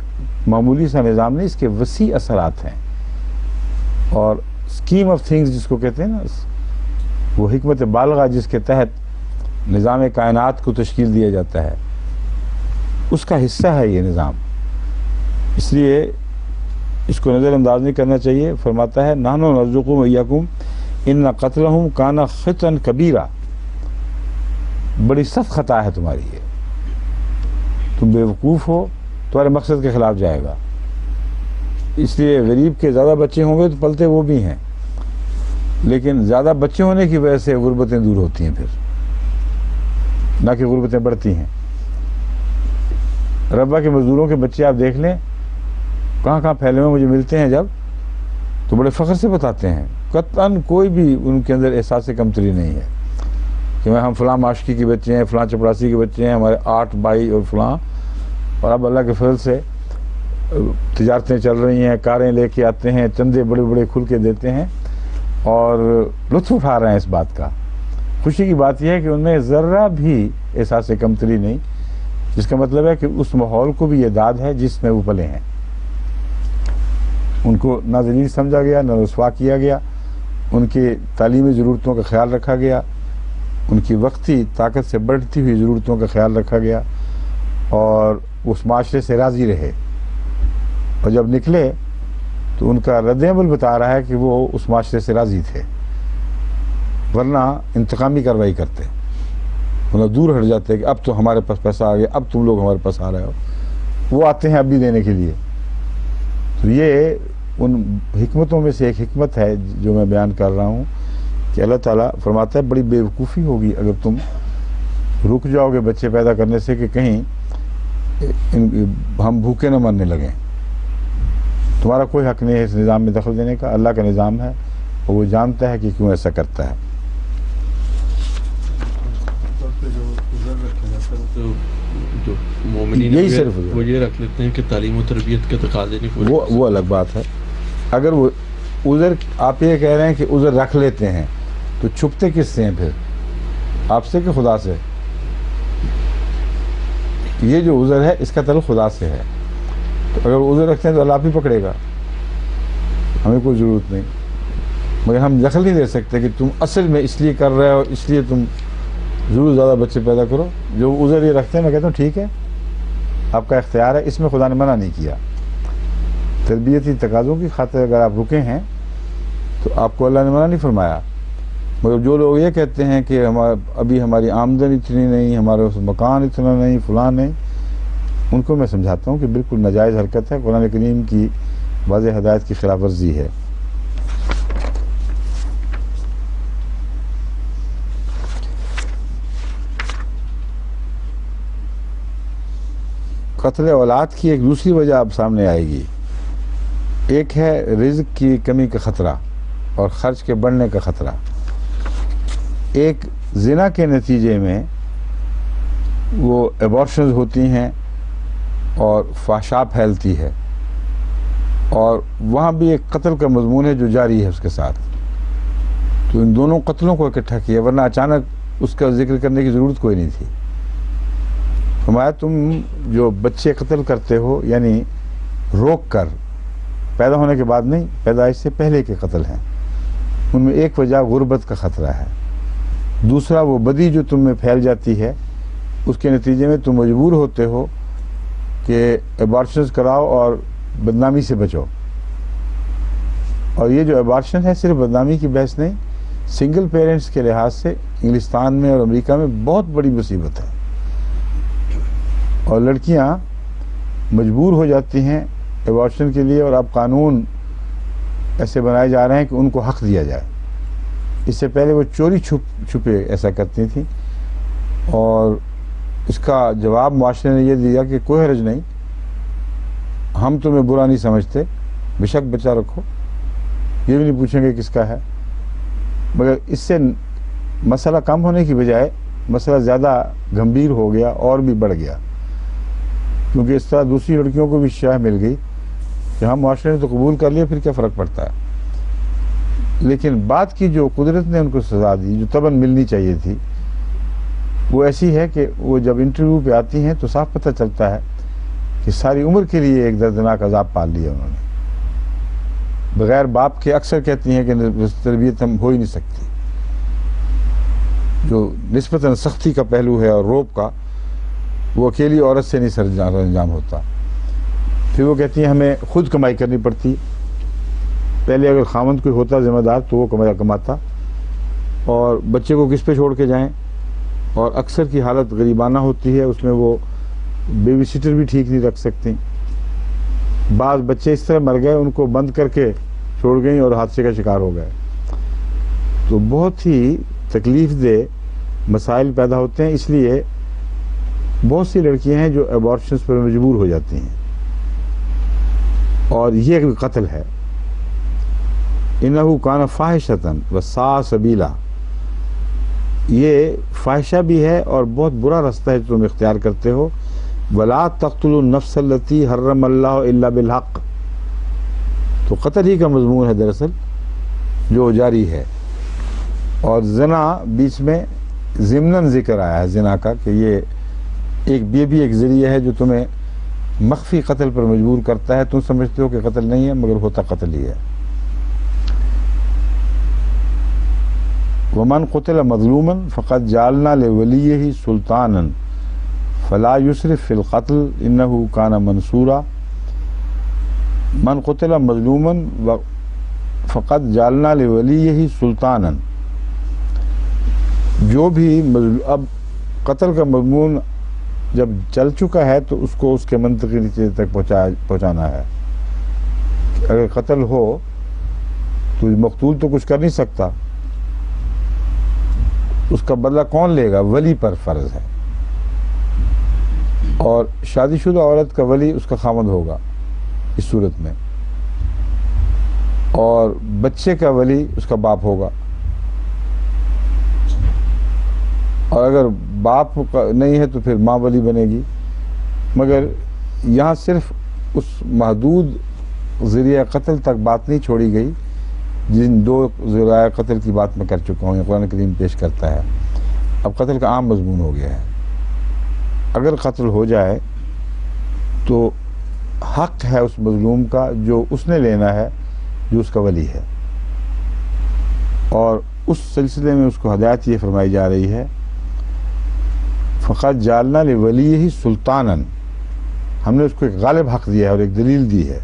معمولی سا نظام نہیں، اس کے وسیع اثرات ہیں، اور اسکیم آف تھنگز جس کو کہتے ہیں نا، وہ حکمت بالغہ جس کے تحت نظام کائنات کو تشکیل دیا جاتا ہے، اس کا حصہ ہے یہ نظام، اس لیے اس کو نظر انداز نہیں کرنا چاہیے۔ فرماتا ہے نحن نرزقکم وإیاکم ان قتلہم کان خطأ کبیرا، بڑی سخت خطا ہے تمہاری یہ، تم بے وقوف ہو، تمہارے مقصد کے خلاف جائے گا۔ اس لیے غریب کے زیادہ بچے ہوں گے تو پلتے وہ بھی ہیں، لیکن زیادہ بچے ہونے کی وجہ سے غربتیں دور ہوتی ہیں پھر، نہ کہ غربتیں بڑھتی ہیں۔ ربا کے مزدوروں کے بچے آپ دیکھ لیں کہاں کہاں پھیلے ہوئے، مجھے ملتے ہیں جب تو بڑے فخر سے بتاتے ہیں، قطعاً کوئی بھی ان کے اندر احساس کمتری نہیں ہے کہ ہم فلاں معاشقی کے بچے ہیں، فلاں چپراسی کے بچے ہیں، ہمارے 8 بھائی اور فلاں، اور اب اللہ کے فضل سے تجارتیں چل رہی ہیں، کاریں لے کے آتے ہیں، چندے بڑے بڑے کھل کے دیتے ہیں، اور لطف اٹھا رہے ہیں اس بات کا۔ خوشی کی بات یہ ہے کہ ان میں ذرہ بھی احساس کمتری نہیں، جس کا مطلب ہے کہ اس ماحول کو بھی یہ داد ہے جس میں وہ پلے ہیں، ان کو نہ ذلیل سمجھا گیا، نہ رسوا کیا گیا، ان کی تعلیمی ضرورتوں کا خیال رکھا گیا، ان کی وقتی طاقت سے بڑھتی ہوئی ضرورتوں کا خیال رکھا گیا، اور اس معاشرے سے راضی رہے، اور جب نکلے تو ان کا رد عمل بتا رہا ہے کہ وہ اس معاشرے سے راضی تھے، ورنہ انتقامی کارروائی کرتے، مطلب دور ہٹ جاتے کہ اب تو ہمارے پاس پیسہ آ گیا، اب تم لوگ ہمارے پاس آ رہے ہو، وہ آتے ہیں اب بھی دینے کے لیے۔ تو یہ ان حکمتوں میں سے ایک حکمت ہے جو میں بیان کر رہا ہوں، کہ اللہ تعالیٰ فرماتا ہے بڑی بیوقوفی ہوگی اگر تم رک جاؤ گے بچے پیدا کرنے سے کہ کہیں ہم بھوکے نہ مرنے لگیں۔ تمہارا کوئی حق نہیں ہے اس نظام میں دخل دینے کا، اللہ کا نظام ہے، اور وہ جانتا ہے کہ کیوں ایسا کرتا ہے۔ جو مومنین یہی صرف وہ یہ رکھ لیتے ہیں کہ تعلیم و تربیت کے تقاضے نہیں پورے، وہ الگ بات ہے. اگر وہ عذر آپ یہ کہہ رہے ہیں کہ عذر رکھ لیتے ہیں تو چھپتے کس سے ہیں پھر؟ آپ سے کہ خدا سے؟ یہ جو عذر ہے اس کا تعلق خدا سے ہے. تو اگر وہ عذر رکھتے ہیں تو اللہ آپ ہی پکڑے گا، ہمیں کوئی ضرورت نہیں. مگر ہم دخل نہیں دے سکتے کہ تم اصل میں اس لیے کر رہے ہو، اس لیے تم ضرور زیادہ بچے پیدا کرو. جو عذر یہ رکھتے ہیں میں کہتا ہوں ٹھیک ہے، آپ کا اختیار ہے، اس میں خدا نے منع نہیں کیا. تربیتی تقاضوں کی خاطر اگر آپ رکے ہیں تو آپ کو اللہ نے منع نہیں فرمایا. مگر جو لوگ یہ کہتے ہیں کہ ابھی ہماری آمدن اتنی نہیں، ہمارے مکان اتنا نہیں، فلاں نہیں، ان کو میں سمجھاتا ہوں کہ بالکل ناجائز حرکت ہے، قرآن کریم کی واضح ہدایت کی خلاف ورزی ہے. قتل اولاد کی ایک دوسری وجہ اب سامنے آئے گی. ایک ہے رزق کی کمی کا خطرہ اور خرچ کے بڑھنے کا خطرہ. ایک زنا کے نتیجے میں وہ ایبارشنز ہوتی ہیں اور فحشا پھیلتی ہے، اور وہاں بھی ایک قتل کا مضمون ہے جو جاری ہے اس کے ساتھ. تو ان دونوں قتلوں کو اکٹھا کیا، ورنہ اچانک اس کا ذکر کرنے کی ضرورت کوئی نہیں تھی. فرمایا تم جو بچے قتل کرتے ہو یعنی روک کر، پیدا ہونے کے بعد نہیں، پیدائش سے پہلے کے قتل ہیں، ان میں ایک وجہ غربت کا خطرہ ہے. دوسرا وہ بدی جو تم میں پھیل جاتی ہے، اس کے نتیجے میں تم مجبور ہوتے ہو کہ ایبارشنز کراؤ اور بدنامی سے بچو. اور یہ جو ایبارشن ہے صرف بدنامی کی بحث نہیں، سنگل پیرنٹس کے لحاظ سے انگلستان میں اور امریکہ میں بہت بڑی مصیبت ہے. اور لڑکیاں مجبور ہو جاتی ہیں ایبارشن کے لیے، اور اب قانون ایسے بنائے جا رہے ہیں کہ ان کو حق دیا جائے. اس سے پہلے وہ چوری چھپے ایسا کرتی تھیں، اور اس کا جواب معاشرے نے یہ دیا کہ کوئی حرج نہیں، ہم تمہیں برا نہیں سمجھتے، بے شک بچہ رکھو، یہ بھی نہیں پوچھیں گے کس کا ہے. مگر اس سے مسئلہ کم ہونے کی بجائے مسئلہ زیادہ گمبھیر ہو گیا اور بھی بڑھ گیا، کیونکہ اس طرح دوسری لڑکیوں کو بھی شاہ مل گئی کہ ہم معاشرے نے تو قبول کر لیا، پھر کیا فرق پڑتا ہے. لیکن بعد کی جو قدرت نے ان کو سزا دی، جو طبعاً ملنی چاہیے تھی، وہ ایسی ہے کہ وہ جب انٹرویو پہ آتی ہیں تو صاف پتہ چلتا ہے کہ ساری عمر کے لیے ایک دردناک عذاب پال لیا انہوں نے. بغیر باپ کے اکثر کہتی ہیں کہ تربیت ہم ہو ہی نہیں سکتی. جو نسبتاً سختی کا پہلو ہے اور روب کا، وہ اکیلی عورت سے نہیں سر انجام ہوتا. پھر وہ کہتی ہیں ہمیں خود کمائی کرنی پڑتی. پہلے اگر خاوند کوئی ہوتا ذمہ دار تو وہ کماتا، اور بچے کو کس پہ چھوڑ کے جائیں. اور اکثر کی حالت غریبانہ ہوتی ہے، اس میں وہ بیبی سیٹر بھی ٹھیک نہیں رکھ سکتی. بعض بچے اس طرح مر گئے، ان کو بند کر کے چھوڑ گئیں اور حادثے کا شکار ہو گئے. تو بہت ہی تکلیف دہ مسائل پیدا ہوتے ہیں. اس لیے بہت سی لڑکیاں ہیں جو ایبارشنز پر مجبور ہو جاتی ہیں، اور یہ ایک قتل ہے. انہو کان فاحشۃ وساء سبیلا، یہ فاحشہ بھی ہے اور بہت برا راستہ ہے جو تم اختیار کرتے ہو. ولا تقتلوا النفس التي حرم اللہ الا بالحق، تو قتل ہی کا مضمون ہے دراصل جو جاری ہے. اور زنا بیچ میں ضمناً ذکر آیا ہے زنا کا، کہ یہ بھی ایک ذریعہ ہے جو تمہیں مخفی قتل پر مجبور کرتا ہے. تم سمجھتے ہو کہ قتل نہیں ہے، مگر ہوتا قتل ہی ہے. ومن قتل مظلوما فقد جعلنا لولیہ سلطانا فلا یسرف فی القتل انہ کان منصورا. من قتل مظلوما فقد جعلنا لولیہ سلطانا، جو بھی اب قتل کا مضمون جب چل چکا ہے تو اس کو اس کے منطقی نتیجے تک پہنچانا ہے. اگر قتل ہو تو مقتول تو کچھ کر نہیں سکتا، اس کا بدلہ کون لے گا؟ ولی پر فرض ہے. اور شادی شدہ عورت کا ولی اس کا خاوند ہوگا اس صورت میں، اور بچے کا ولی اس کا باپ ہوگا. اور اگر باپ نہیں ہے تو پھر ماں ولی بنے گی. مگر یہاں صرف اس محدود ذریعہ قتل تک بات نہیں چھوڑی گئی جن 2 ذرائع قتل کی بات میں کر چکا ہوں. یہ قرآن کریم پیش کرتا ہے. اب قتل کا عام مضمون ہو گیا ہے. اگر قتل ہو جائے تو حق ہے اس مظلوم کا جو اس نے لینا ہے جو اس کا ولی ہے. اور اس سلسلے میں اس کو ہدایت یہ فرمائی جا رہی ہے فقط جعلنا لولیہ سلطانا، ہم نے اس کو ایک غالب حق دیا ہے اور ایک دلیل دی ہے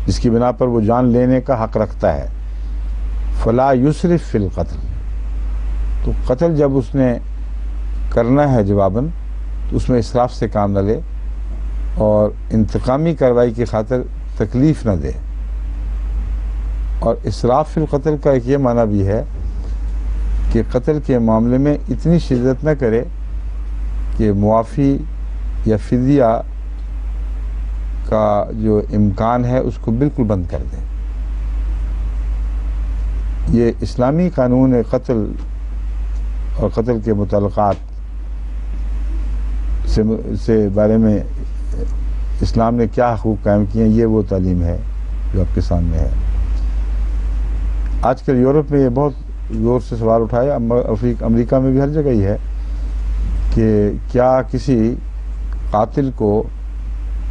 جس کی بنا پر وہ جان لینے کا حق رکھتا ہے. فلا یسرف فی القتل، تو قتل جب اس نے کرنا ہے جواباً تو اس میں اسراف سے کام نہ لے اور انتقامی کارروائی کی خاطر تکلیف نہ دے. اور اسراف فی القتل کا ایک یہ معنی بھی ہے کہ قتل کے معاملے میں اتنی شدت نہ کرے کہ معافی یا فدیہ کا جو امکان ہے اس کو بالکل بند کر دے. یہ اسلامی قانون قتل اور قتل کے متعلقات سے بارے میں اسلام نے کیا حقوق قائم کیے ہیں، یہ وہ تعلیم ہے جو آپ کے سامنے ہے. آج کل یورپ میں یہ بہت زور سے سوال اٹھایا، امریکہ میں بھی ہر جگہ ہی ہے کہ کیا کسی قاتل کو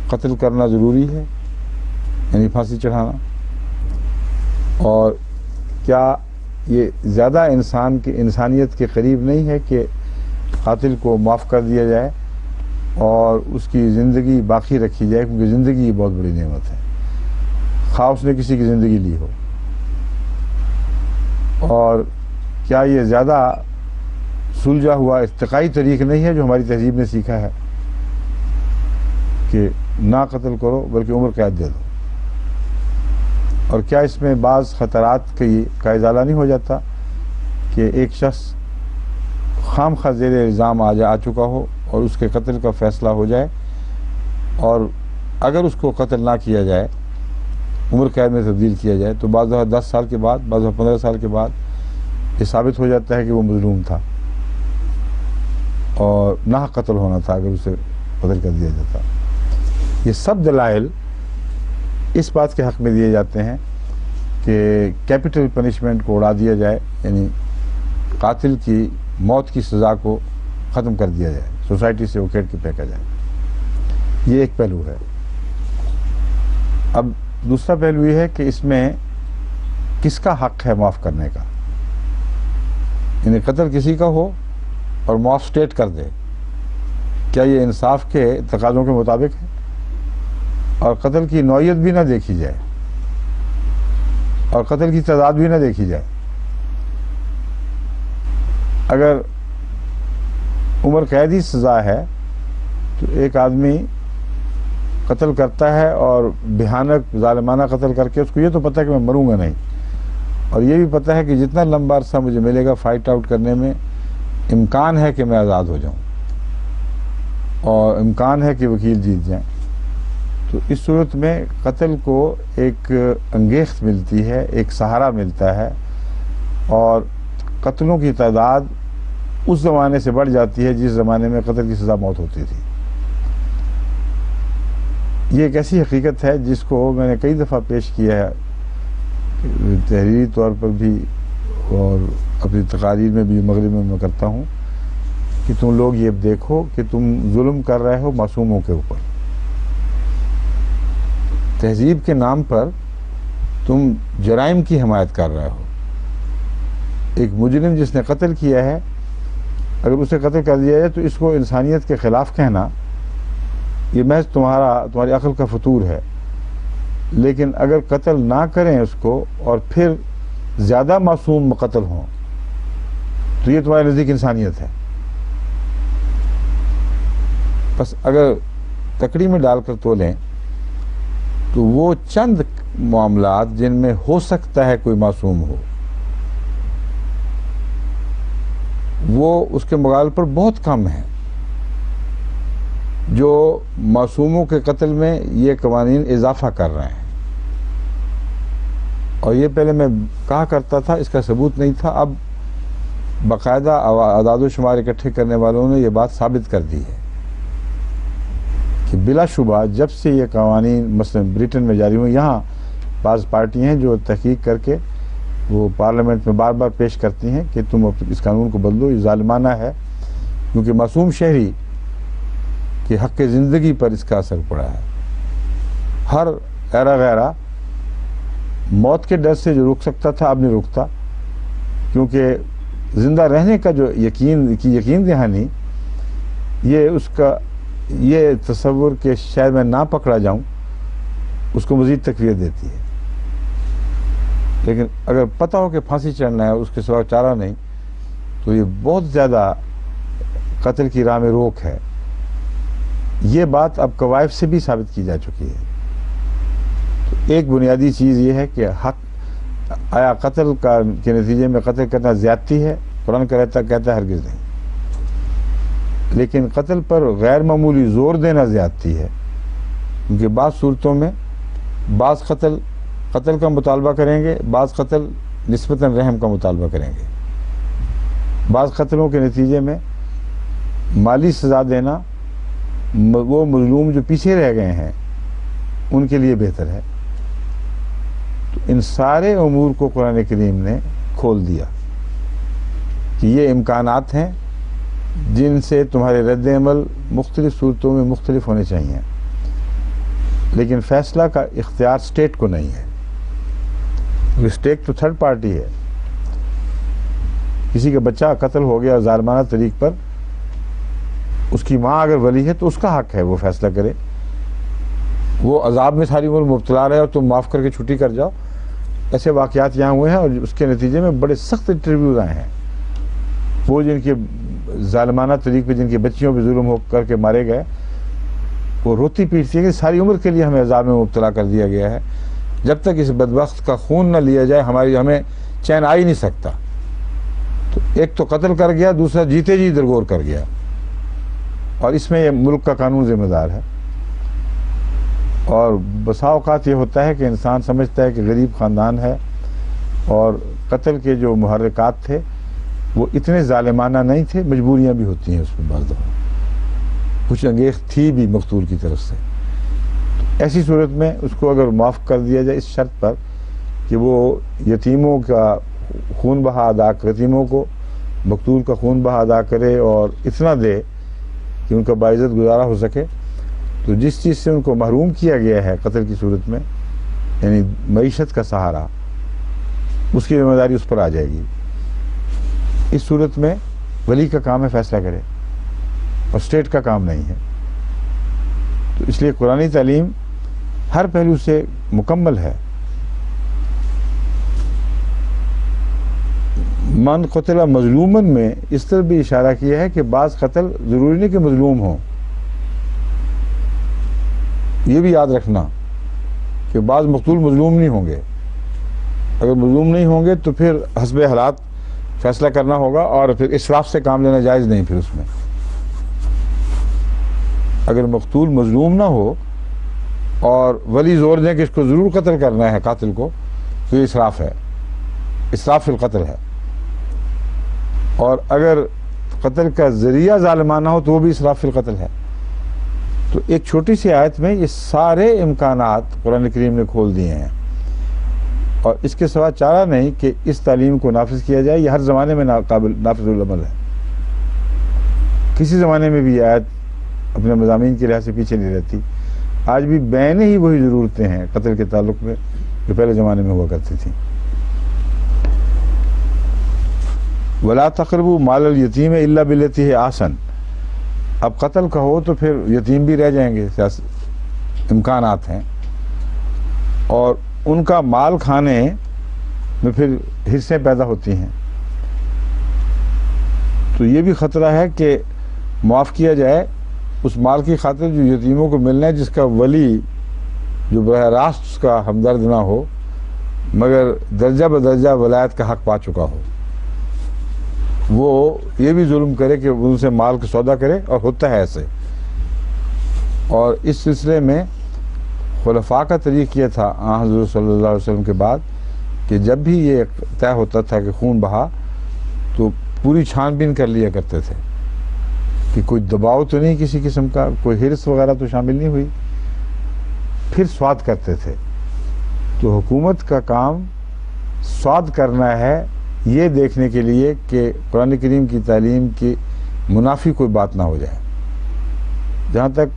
قتل کرنا ضروری ہے، یعنی پھانسی چڑھانا، اور کیا یہ زیادہ انسانیت کے قریب نہیں ہے کہ قاتل کو معاف کر دیا جائے اور اس کی زندگی باقی رکھی جائے، کیونکہ زندگی بہت بڑی نعمت ہے، خواہ اس نے کسی کی زندگی لی ہو. اور کیا یہ زیادہ سلجھا ہوا ارتقائی طریق نہیں ہے جو ہماری تہذیب نے سیکھا ہے کہ نہ قتل کرو بلکہ عمر قید دے دو؟ اور کیا اس میں بعض خطرات کا ازالہ نہیں ہو جاتا کہ ایک شخص خام خواہ زیر الزام آ چکا ہو اور اس کے قتل کا فیصلہ ہو جائے، اور اگر اس کو قتل نہ کیا جائے، عمر قید میں تبدیل کیا جائے، تو بعض دفعہ 10 سال کے بعد، بعض دفعہ 15 سال کے بعد یہ ثابت ہو جاتا ہے کہ وہ مظلوم تھا اور ناحق قتل ہونا تھا اگر اسے قتل کر دیا جاتا. یہ سب دلائل اس بات کے حق میں دیے جاتے ہیں کہ کیپٹل پنشمنٹ کو اڑا دیا جائے، یعنی قاتل کی موت کی سزا کو ختم کر دیا جائے، سوسائٹی سے اکھیڑ کے پھینکا جائے. یہ ایک پہلو ہے. اب دوسرا پہلو یہ ہے کہ اس میں کس کا حق ہے معاف کرنے کا، یعنی قتل کسی کا ہو اور معاف اسٹیٹ کر دے، کیا یہ انصاف کے تقاضوں کے مطابق ہے؟ اور قتل کی نوعیت بھی نہ دیکھی جائے اور قتل کی تعداد بھی نہ دیکھی جائے. اگر عمر قیدی سزا ہے تو ایک آدمی قتل کرتا ہے اور بھیانک ظالمانہ قتل کر کے اس کو یہ تو پتہ ہے کہ میں مروں گا نہیں، اور یہ بھی پتہ ہے کہ جتنا لمبا عرصہ مجھے ملے گا فائٹ آؤٹ کرنے میں امکان ہے کہ میں آزاد ہو جاؤں اور امکان ہے کہ وکیل جیت جائیں. تو اس صورت میں قتل کو ایک انگیخت ملتی ہے، ایک سہارا ملتا ہے، اور قتلوں کی تعداد اس زمانے سے بڑھ جاتی ہے جس زمانے میں قتل کی سزا موت ہوتی تھی. یہ ایک ایسی حقیقت ہے جس کو میں نے کئی دفعہ پیش کیا ہے تحریری طور پر بھی اور اپنی تقاریر میں بھی، مغرب میں کرتا ہوں، کہ تم لوگ یہ دیکھو کہ تم ظلم کر رہے ہو معصوموں کے اوپر. تہذیب کے نام پر تم جرائم کی حمایت کر رہے ہو. ایک مجرم جس نے قتل کیا ہے اگر اسے قتل کر دیا جائے تو اس کو انسانیت کے خلاف کہنا یہ محض تمہاری عقل کا فطور ہے. لیکن اگر قتل نہ کریں اس کو اور پھر زیادہ معصوم قتل ہوں تو یہ تمہارے نزدیک انسانیت ہے. بس اگر تکڑی میں ڈال کر تولیں تو وہ چند معاملات جن میں ہو سکتا ہے کوئی معصوم ہو، وہ اس کے مقابلے پر بہت کم ہیں. جو معصوموں کے قتل میں یہ قوانین اضافہ کر رہے ہیں، اور یہ پہلے میں کہا کرتا تھا، اس کا ثبوت نہیں تھا. اب باقاعدہ اعداد و شمار اکٹھے کرنے والوں نے یہ بات ثابت کر دی ہے کہ بلا شبہ جب سے یہ قوانین مثلا بریٹن میں جاری ہوئے، یہاں بعض پارٹی ہیں جو تحقیق کر کے وہ پارلیمنٹ میں بار بار پیش کرتی ہیں کہ تم اس قانون کو بدلو، یہ ظالمانہ ہے، کیونکہ معصوم شہری کے حق زندگی پر اس کا اثر پڑا ہے۔ ہر ایرا غیرہ موت کے ڈر سے جو روک سکتا تھا اب نہیں روکتا، کیونکہ زندہ رہنے کا جو یقین دہانی یہ تصور کہ شاید میں نہ پکڑا جاؤں، اس کو مزید تقویت دیتی ہے۔ لیکن اگر پتہ ہو کہ پھانسی چڑھنا ہے، اس کے سوا چارہ نہیں، تو یہ بہت زیادہ قتل کی راہ میں روک ہے۔ یہ بات اب قوائف سے بھی ثابت کی جا چکی ہے۔ تو ایک بنیادی چیز یہ ہے کہ آیا قتل کے نتیجے میں قتل کرنا زیادتی ہے؟ قرآن کہتا ہے ہرگز نہیں، لیکن قتل پر غیر معمولی زور دینا زیادتی ہے، کیونکہ بعض صورتوں میں بعض قتل کا مطالبہ کریں گے، بعض قتل نسبتاً رحم کا مطالبہ کریں گے۔ بعض قتلوں کے نتیجے میں مالی سزا دینا وہ مظلوم جو پیچھے رہ گئے ہیں ان کے لیے بہتر ہے۔ تو ان سارے امور کو قرآن کریم نے کھول دیا کہ یہ امکانات ہیں جن سے تمہارے رد عمل مختلف صورتوں میں مختلف ہونے چاہیے، لیکن فیصلہ کا اختیار اسٹیٹ کو نہیں ہے، اسٹیٹ تو تھرڈ پارٹی ہے۔ کسی کا بچہ قتل ہو گیا ظالمانہ طریق پر، اس کی ماں اگر ولی ہے تو اس کا حق ہے وہ فیصلہ کرے۔ وہ عذاب میں ساری عمر مبتلا رہے اور تم معاف کر کے چھٹی کر جاؤ، ایسے واقعات یہاں ہوئے ہیں، اور اس کے نتیجے میں بڑے سخت انٹرویوز آئے ہیں۔ وہ جن کے ظالمانہ طریق پہ جن کی بچیوں پہ ظلم ہو کر کے مارے گئے، وہ روتی پیٹتی ہے کہ ساری عمر کے لیے ہمیں عذاب میں مبتلا کر دیا گیا ہے، جب تک اس بدبخت کا خون نہ لیا جائے ہمیں چین آ ہی نہیں سکتا۔ تو ایک تو قتل کر گیا، دوسرا جیتے جی درگور کر گیا، اور اس میں یہ ملک کا قانون ذمہ دار ہے۔ اور بسا اوقات یہ ہوتا ہے کہ انسان سمجھتا ہے کہ غریب خاندان ہے، اور قتل کے جو محرکات تھے وہ اتنے ظالمانہ نہیں تھے، مجبوریاں بھی ہوتی ہیں اس میں، بعض دفعہ کچھ انگیخت تھی بھی مقتول کی طرف سے۔ ایسی صورت میں اس کو اگر معاف کر دیا جائے اس شرط پر کہ وہ یتیموں کا خون بہا ادا، یتیموں کو مقتول کا خون بہا ادا کرے اور اتنا دے کہ ان کا باعزت گزارا ہو سکے، تو جس چیز سے ان کو محروم کیا گیا ہے قتل کی صورت میں، یعنی معیشت کا سہارا، اس کی ذمہ داری اس پر آ جائے گی۔ اس صورت میں ولی کا کام ہے فیصلہ کرے، اور اسٹیٹ کا کام نہیں ہے۔ تو اس لیے قرآنی تعلیم ہر پہلو سے مکمل ہے۔ من قتل مظلومن میں اس طرح بھی اشارہ کیا ہے کہ بعض قتل ضروری نہیں کہ مظلوم ہوں، یہ بھی یاد رکھنا کہ بعض مقتول مظلوم نہیں ہوں گے۔ اگر مظلوم نہیں ہوں گے تو پھر حسب حالات فیصلہ کرنا ہوگا، اور پھر اسراف سے کام لینا جائز نہیں۔ پھر اس میں اگر مقتول مظلوم نہ ہو اور ولی زور دیں کہ اس کو ضرور قتل کرنا ہے قاتل کو، تو یہ اسراف ہے، اسراف فی القتل ہے۔ اور اگر قتل کا ذریعہ ظالمانہ ہو تو وہ بھی اسراف فی القتل ہے۔ تو ایک چھوٹی سی آیت میں یہ سارے امکانات قرآن کریم نے کھول دیے ہیں، اور اس کے سوا چارہ نہیں کہ اس تعلیم کو نافذ کیا جائے۔ یہ ہر زمانے میں نافذ العمل ہے، کسی زمانے میں بھی یہ آیت اپنے مضامین کے لحاظ سے پیچھے نہیں رہتی۔ آج بھی بین ہی وہی ضرورتیں ہیں قتل کے تعلق میں جو پہلے زمانے میں ہوا کرتی تھیں۔ وَلَا تَقْرَبُوا مَالَ الْيَتِيمِ إِلَّا بِالَّتِي هِيَ أَحْسَنُ۔ اب قتل کا ہو تو پھر یتیم بھی رہ جائیں گے، امکانات ہیں، اور ان کا مال کھانے میں پھر حصے پیدا ہوتی ہیں۔ تو یہ بھی خطرہ ہے کہ معاف کیا جائے اس مال کی خاطر جو یتیموں کو ملنا ہے، جس کا ولی جو براہ راست اس کا ہمدرد نہ ہو مگر درجہ بدرجہ ولایت کا حق پا چکا ہو، وہ یہ بھی ظلم کرے کہ ان سے مال کا سودا کرے، اور ہوتا ہے ایسے۔ اور اس سلسلے میں خلفاء کا طریق یہ تھا حضرت صلی اللہ علیہ وسلم کے بعد کہ جب بھی یہ طے ہوتا تھا کہ خون بہا، تو پوری چھان بین کر لیا کرتے تھے کہ کوئی دباؤ تو نہیں کسی قسم کا، کوئی ہرس وغیرہ تو شامل نہیں ہوئی، پھر سواد کرتے تھے۔ تو حکومت کا کام سواد کرنا ہے، یہ دیکھنے کے لیے کہ قرآن کریم کی تعلیم کی منافی کوئی بات نہ ہو جائے۔ جہاں تک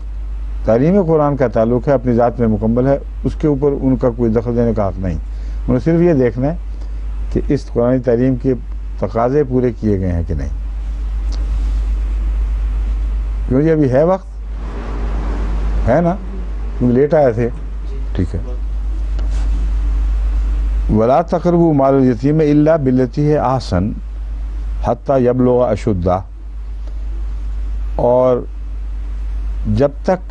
تعلیم قرآن کا تعلق ہے اپنی ذات میں مکمل ہے، اس کے اوپر ان کا کوئی دخل دینے کا حق نہیں۔ انہیں صرف یہ دیکھنا ہے کہ اس قرآن تعلیم کے تقاضے پورے کیے گئے ہیں کہ نہیں۔ کیوں جی ابھی ہے وقت ہے نا، تم لیٹ آئے تھے، ٹھیک ہے۔ ولا تقربوا مال الیتیم الا بالتی ہے احسن حتی یبلغ اشدہ، اور جب تک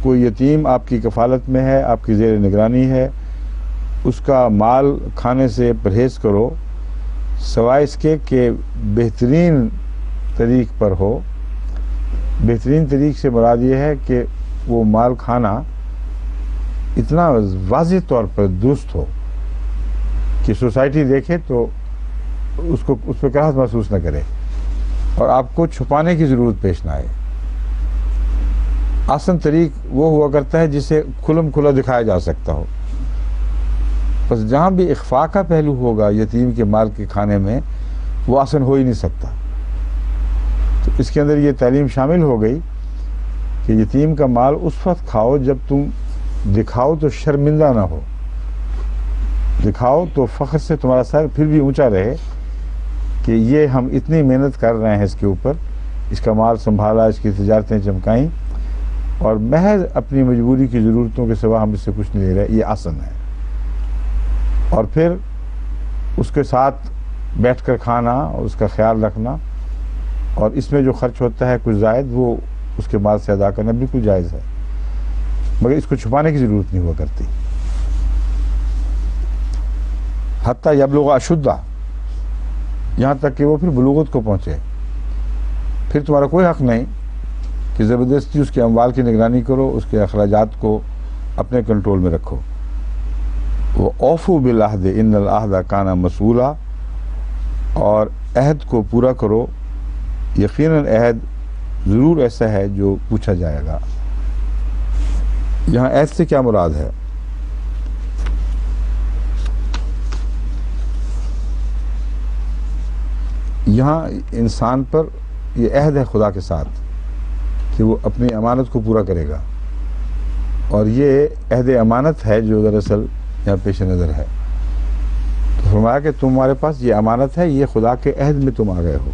کوئی یتیم آپ کی کفالت میں ہے، آپ کی زیر نگرانی ہے، اس کا مال کھانے سے پرہیز کرو، سوائے اس کے کہ بہترین طریق پر ہو۔ بہترین طریق سے مراد یہ ہے کہ وہ مال کھانا اتنا واضح طور پر درست ہو کہ سوسائٹی دیکھے تو اس پہ کراہت محسوس نہ کرے اور آپ کو چھپانے کی ضرورت پیش نہ آئے۔ آسن طریق وہ ہوا کرتا ہے جسے کھلم کھلا دکھایا جا سکتا ہو، بس جہاں بھی اخفاء کا پہلو ہوگا یتیم کے مال کے کھانے میں، وہ آسن ہو ہی نہیں سکتا۔ تو اس کے اندر یہ تعلیم شامل ہو گئی کہ یتیم کا مال اس وقت کھاؤ جب تم دکھاؤ تو شرمندہ نہ ہو، دکھاؤ تو فخر سے تمہارا سر پھر بھی اونچا رہے کہ یہ ہم اتنی محنت کر رہے ہیں اس کے اوپر، اس کا مال سنبھالا، اس کی تجارتیں چمکائیں، اور محض اپنی مجبوری کی ضرورتوں کے سوا ہم اس سے کچھ نہیں لے رہے، یہ آسن ہے۔ اور پھر اس کے ساتھ بیٹھ کر کھانا اور اس کا خیال رکھنا، اور اس میں جو خرچ ہوتا ہے کچھ زائد وہ اس کے مال سے ادا کرنا بالکل جائز ہے، مگر اس کو چھپانے کی ضرورت نہیں ہوا کرتی۔ حتیٰ یبلغ اشدہ، یہاں تک کہ وہ پھر بلوغت کو پہنچے۔ پھر تمہارا کوئی حق نہیں کہ زبردستی اس کے اموال کی نگرانی کرو، اس کے اخراجات کو اپنے کنٹرول میں رکھو۔ وَأَوْفُوا بِالْعَهْدِ إِنَّ الْعَهْدَ كَانَ مَسْئُولًا، اور عہد کو پورا کرو، یقیناً عہد ضرور ایسا ہے جو پوچھا جائے گا۔ یہاں عہد سے کیا مراد ہے؟ یہاں انسان پر یہ عہد ہے خدا کے ساتھ کہ وہ اپنی امانت کو پورا کرے گا، اور یہ عہد امانت ہے جو دراصل یہاں پیش نظر ہے۔ تو فرمایا کہ تمہارے پاس یہ امانت ہے، یہ خدا کے عہد میں تم آ گئے ہو۔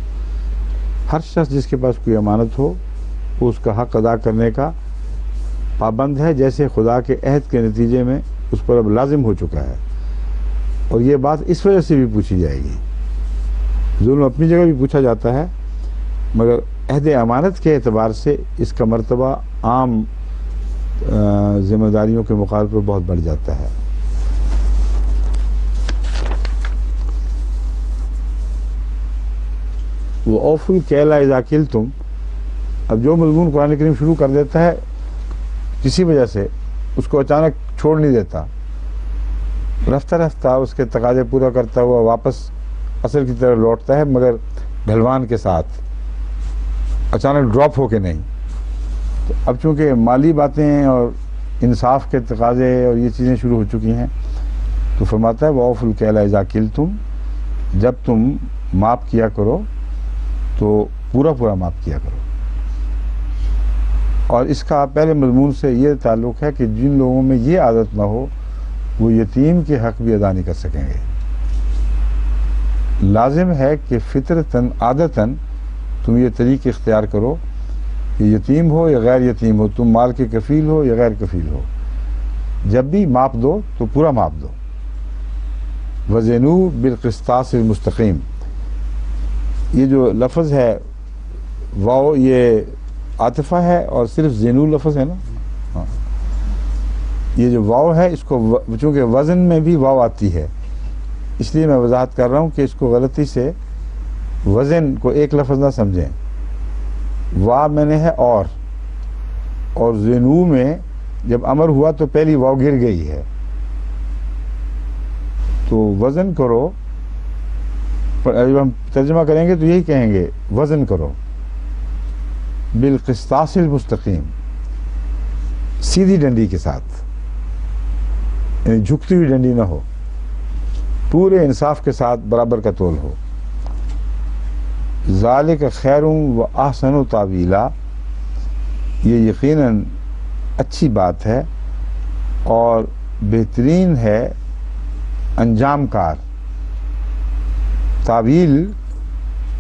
ہر شخص جس کے پاس کوئی امانت ہو وہ اس کا حق ادا کرنے کا پابند ہے، جیسے خدا کے عہد کے نتیجے میں اس پر اب لازم ہو چکا ہے، اور یہ بات اس وجہ سے بھی پوچھی جائے گی۔ ظلم اپنی جگہ بھی پوچھا جاتا ہے، مگر عہد امانت کے اعتبار سے اس کا مرتبہ عام ذمہ داریوں کے مقابلے پر بہت بڑھ جاتا ہے۔ وَأَوْفُوا الْكَيْلَ إِذَا كِلْتُمْ، اب جو مضمون قرآن کریم شروع کر دیتا ہے کسی وجہ سے اس کو اچانک چھوڑ نہیں دیتا، رفتہ رفتہ اس کے تقاضے پورا کرتا ہوا واپس اصل کی طرف لوٹتا ہے، مگر ڈھلوان کے ساتھ، اچانک ڈراپ ہو کے نہیں۔ تو اب چونکہ مالی باتیں اور انصاف کے تقاضے اور یہ چیزیں شروع ہو چکی ہیں، تو فرماتا ہے وَأَوْفُوا الْكَيْلَ إِذَا كِلْتُمْ، جب تم ماپ کیا کرو تو پورا پورا ماپ کیا کرو۔ اور اس کا پہلے مضمون سے یہ تعلق ہے کہ جن لوگوں میں یہ عادت نہ ہو وہ یتیم کے حق بھی ادا نہیں کر سکیں گے۔ لازم ہے کہ فطرتاً عادتاً تم یہ طریق اختیار کرو کہ یتیم ہو یا غیر یتیم ہو، تم مال کے کفیل ہو یا غیر کفیل ہو، جب بھی ماپ دو تو پورا ماپ دو۔ وَزِنُوا بِالْقِسْطَاسِ الْمُسْتَقِيمِ، یہ جو لفظ ہے واو یہ عاطفہ ہے اور صرف زینو لفظ ہے نا، ہاں، یہ جو واو ہے اس کو چونکہ وزن میں بھی واو آتی ہے، اس لیے میں وضاحت کر رہا ہوں کہ اس کو غلطی سے وزن کو ایک لفظ نہ سمجھیں۔ وا میں نے ہے اور زینو میں جب امر ہوا تو پہلی واو گر گئی ہے، تو وزن کرو جب ہم ترجمہ کریں گے تو یہی کہیں گے وزن کرو بالقسطاس المستقیم، سیدھی ڈنڈی کے ساتھ، یعنی جھکتی ہوئی ڈنڈی نہ ہو، پورے انصاف کے ساتھ برابر کا تول ہو۔ ذالک خیر و احسن تاویلا، یہ یقیناً اچھی بات ہے اور بہترین ہے انجام کار۔ تعویل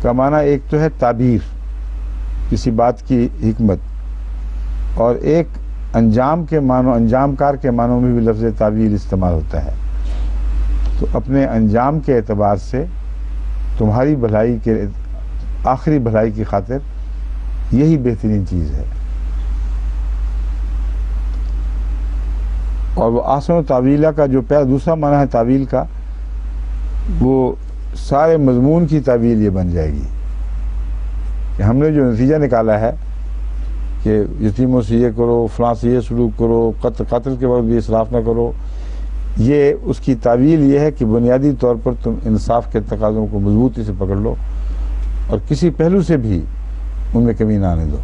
کا معنی ایک تو ہے تعبیر، کسی بات کی حکمت، اور ایک انجام کے معنوں، انجام کار کے معنوں میں بھی لفظ تعویل استعمال ہوتا ہے۔ تو اپنے انجام کے اعتبار سے تمہاری بھلائی کے، آخری بھلائی کی خاطر یہی بہترین چیز ہے۔ اور وہ احسن و تعویلہ کا جو دوسرا معنی ہے تعویل کا، وہ سارے مضمون کی تعویل یہ بن جائے گی کہ ہم نے جو نتیجہ نکالا ہے کہ یتیموں سے یہ کرو، فلاں سے یہ سلوک کرو، قتل کے وقت بھی اسراف نہ کرو، یہ اس کی تعویل یہ ہے کہ بنیادی طور پر تم انصاف کے تقاضوں کو مضبوطی سے پکڑ لو اور کسی پہلو سے بھی ان میں کمی نہ آنے دو۔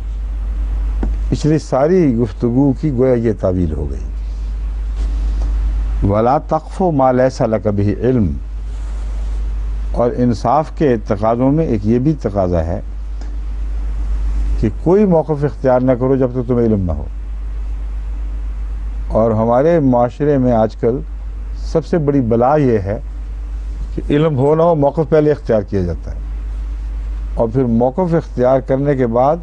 پچھلی ساری گفتگو کی گویا یہ تعویل ہو گئی۔ وَلَا تَقْفُ مَا لَيْسَ لَكَ بِهِ علم، اور انصاف کے تقاضوں میں ایک یہ بھی تقاضا ہے کہ کوئی موقف اختیار نہ کرو جب تک تمہیں علم نہ ہو۔ اور ہمارے معاشرے میں آج کل سب سے بڑی بلا یہ ہے کہ علم ہو نہ ہو موقف پہلے اختیار کیا جاتا ہے، اور پھر موقف اختیار کرنے کے بعد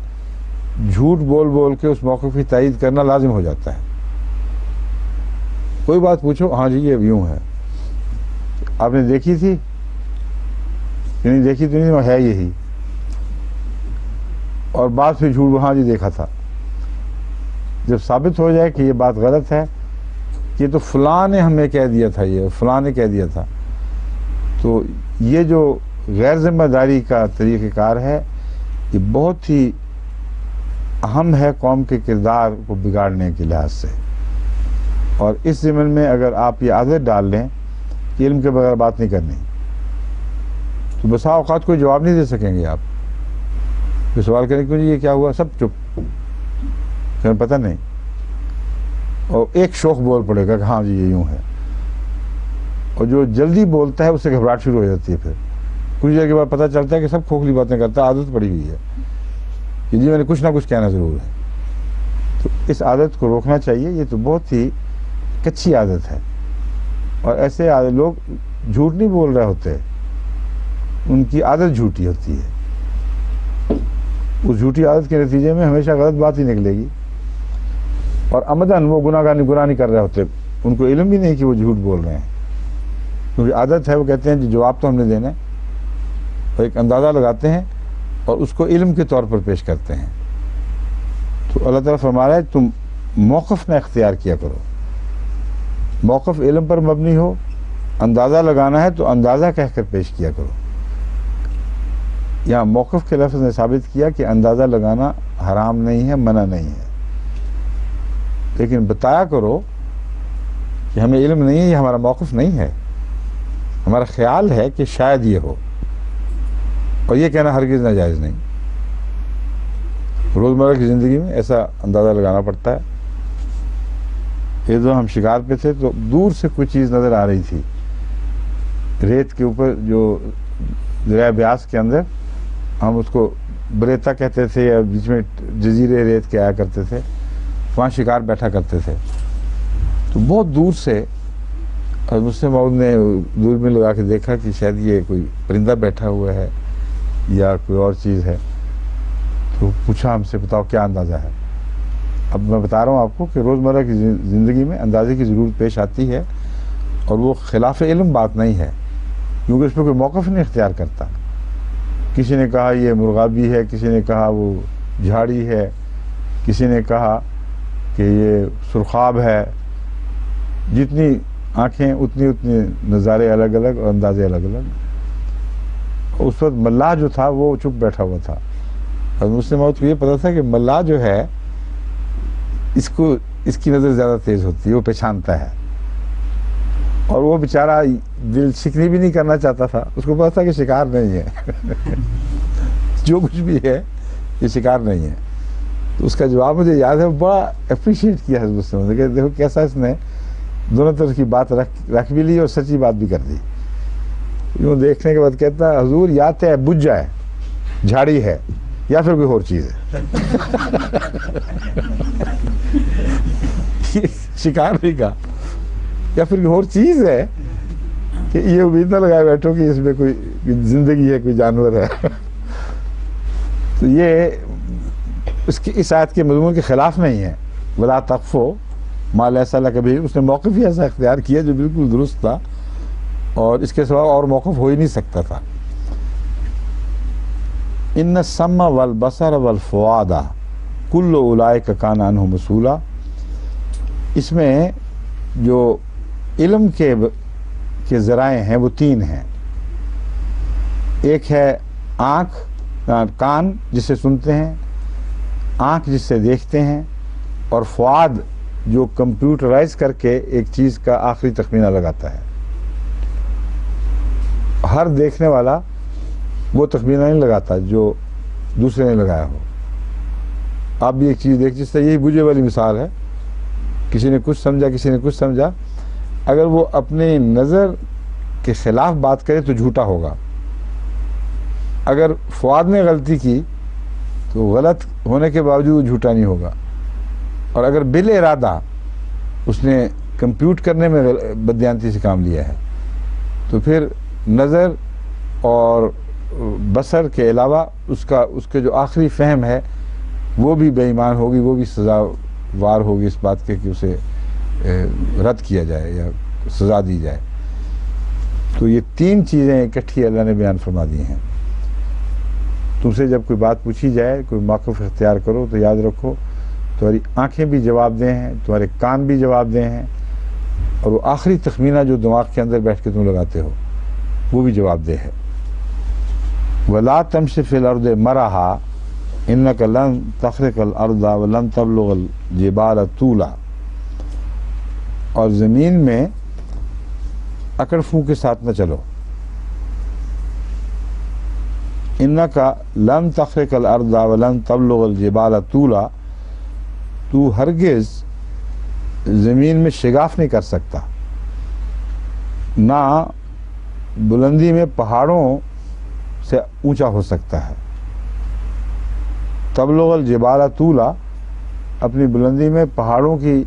جھوٹ بول بول کے اس موقف کی تائید کرنا لازم ہو جاتا ہے۔ کوئی بات پوچھو، ہاں جی یہ یوں ہے، آپ نے دیکھی تھی؟ نہیں دیکھی تو نہیں، ہے یہی، اور بات پھر جھوٹ، ہاں جی دیکھا تھا۔ جب ثابت ہو جائے کہ یہ بات غلط ہے، یہ تو فلاں نے ہمیں کہہ دیا تھا، یہ فلاں نے کہہ دیا تھا، تو یہ جو غیر ذمہ داری کا طریقہ کار ہے یہ بہت ہی اہم ہے قوم کے کردار کو بگاڑنے کے لحاظ سے۔ اور اس ضمن میں اگر آپ یہ عادت ڈال لیں کہ علم کے بغیر بات نہیں کرنی، تو بسا اوقات کوئی جواب نہیں دے سکیں گے۔ آپ کوئی سوال کریں کیوں جی یہ کیا ہوا، سب چپ، کہ پتہ نہیں، اور ایک شوخ بول پڑے گا کہ ہاں جی یہ یوں ہے، اور جو جلدی بولتا ہے اس سے گھبراہٹ شروع ہو جاتی ہے۔ پھر کچھ دیر کے بعد پتہ چلتا ہے کہ سب کھوکھلی باتیں کرتا ہے، عادت پڑی ہوئی ہے کہ جی میں نے کچھ نہ کچھ کہنا ضرور ہے۔ تو اس عادت کو روکنا چاہیے، یہ تو بہت ہی کچی عادت ہے، اور ایسے لوگ جھوٹ نہیں بول رہے ہوتے، ان کی عادت جھوٹی ہوتی ہے۔ اس جھوٹی عادت کے نتیجے میں ہمیشہ غلط بات ہی نکلے گی، اور عمداً وہ گناہ نہیں کر رہے ہوتے، ان کو علم بھی نہیں کہ وہ جھوٹ بول رہے ہیں، کیونکہ عادت ہے۔ وہ کہتے ہیں جواب تو ہم نے دینا ہے، اور ایک اندازہ لگاتے ہیں اور اس کو علم کے طور پر پیش کرتے ہیں۔ تو اللہ تعالیٰ فرما رہا ہے تم موقف نہ اختیار کیا کرو، موقف علم پر مبنی ہو، اندازہ لگانا ہے تو اندازہ کہہ کر پیش کیا کرو۔ یہاں موقف کے لفظ نے ثابت کیا کہ اندازہ لگانا حرام نہیں ہے، منع نہیں ہے، لیکن بتایا کرو کہ ہمیں علم نہیں ہے، یہ ہمارا موقف نہیں ہے، ہمارا خیال ہے کہ شاید یہ ہو، اور یہ کہنا ہرگز ناجائز نہیں۔ روزمرہ کی زندگی میں ایسا اندازہ لگانا پڑتا ہے۔ یہ جو ہم شکار پہ تھے تو دور سے کوئی چیز نظر آ رہی تھی، ریت کے اوپر، جو دریا بیاس کے اندر ہم اس کو بریتا کہتے تھے، یا بیچ میں جزیرے ریت کے آیا کرتے تھے، وہاں شکار بیٹھا کرتے تھے۔ تو بہت دور سے مسلم موعود نے دور میں لگا کے دیکھا کہ شاید یہ کوئی پرندہ بیٹھا ہوا ہے یا کوئی اور چیز ہے، تو پوچھا ہم سے بتاؤ کیا اندازہ ہے۔ اب میں بتا رہا ہوں آپ کو کہ روزمرہ کی زندگی میں اندازے کی ضرورت پیش آتی ہے، اور وہ خلاف علم بات نہیں ہے، کیونکہ اس پہ کوئی موقف نہیں اختیار کرتا۔ کسی نے کہا یہ مرغابی ہے، کسی نے کہا وہ جھاڑی ہے، کسی نے کہا کہ یہ سرخاب ہے، جتنی آنکھیں اتنی نظارے الگ الگ اور اندازے الگ الگ۔ اس وقت ملاح جو تھا وہ چپ بیٹھا ہوا تھا، اور مسلم موت کو یہ پتا تھا کہ ملاح جو ہے اس کی نظر زیادہ تیز ہوتی ہے، وہ پہچانتا ہے۔ اور وہ بیچارہ دل شکنی بھی نہیں کرنا چاہتا تھا، اس کو پتا تھا کہ شکار نہیں ہے جو کچھ بھی ہے یہ شکار نہیں ہے. تو اس کا جواب مجھے یاد ہے، بڑا اپریشیٹ کیا حضرت صلی کہ دیکھو کیسا اس نے دونوں طرف کی بات رکھ بھی لی اور سچی بات بھی کر دی. یوں دیکھنے کے بعد کہتا ہے حضور یا تو بجھ جائے جھاڑی ہے یا پھر کوئی اور چیز ہے شکار نہیں کا یا پھر کوئی اور چیز ہے کہ یہ امید نہ لگائے بیٹھو کہ اس میں کوئی زندگی ہے، کوئی جانور ہے. تو یہ اس آیت کے مضمون کے خلاف نہیں ہے. ولا تقفو ما لیس لک بہ، اس نے موقف ہی ایسا اختیار کیا جو بالکل درست تھا اور اس کے سوا اور موقف ہو ہی نہیں سکتا تھا. ان السمع والبصر والفؤاد کل اولئک کان عنہ مسئولا. اس میں جو علم کے ذرائع ہیں وہ تین ہیں. ایک ہے کان جس سے سنتے ہیں، آنکھ جس سے دیکھتے ہیں، اور فؤاد جو کمپیوٹرائز کر کے ایک چیز کا آخری تخمینہ لگاتا ہے. ہر دیکھنے والا وہ تخمینہ نہیں لگاتا جو دوسرے نے لگایا ہو. آپ بھی ایک چیز دیکھ، جس سے یہی بجھے والی مثال ہے، کسی نے کچھ سمجھا کسی نے کچھ سمجھا، اگر وہ اپنی نظر کے خلاف بات کرے تو جھوٹا ہوگا. اگر فؤاد نے غلطی کی تو غلط ہونے کے باوجود جھوٹا نہیں ہوگا. اور اگر بل ارادہ اس نے کمپیوٹ کرنے میں بددیانتی سے کام لیا ہے تو پھر نظر اور بصر کے علاوہ اس کے جو آخری فہم ہے وہ بھی بے ایمان ہوگی، وہ بھی سزاوار ہوگی اس بات کے کہ اسے رد کیا جائے یا سزا دی جائے. تو یہ تین چیزیں اکٹھی اللہ نے بیان فرما دی ہیں. تم سے جب کوئی بات پوچھی جائے، کوئی موقف اختیار کرو تو یاد رکھو تمہاری آنکھیں بھی جواب دیں ہیں، تمہارے کان بھی جواب دیں ہیں، اور وہ آخری تخمینہ جو دماغ کے اندر بیٹھ کے تم لگاتے ہو وہ بھی جواب دہ ہے. وَلَا تَمْشِ فِي الْأَرْضِ مَرَحًا إِنَّكَ لَن تَخْرِقَ الْأَرْضَ وَلَن تَبْلُغَ الْجِبَالَ طُولًا. اور زمین میں اکڑ فو کے ساتھ نہ چلو. إِنَّكَ لَن تَخْرِقَ الْأَرْضَ وَلَن تَبْلُغَ الْجِبَالَ طُولًا. تو ہرگز زمین میں شگاف نہیں کر سکتا، نہ بلندی میں پہاڑوں سے اونچا ہو سکتا ہے. تبلغ الجبال طولا، اپنی بلندی میں پہاڑوں کی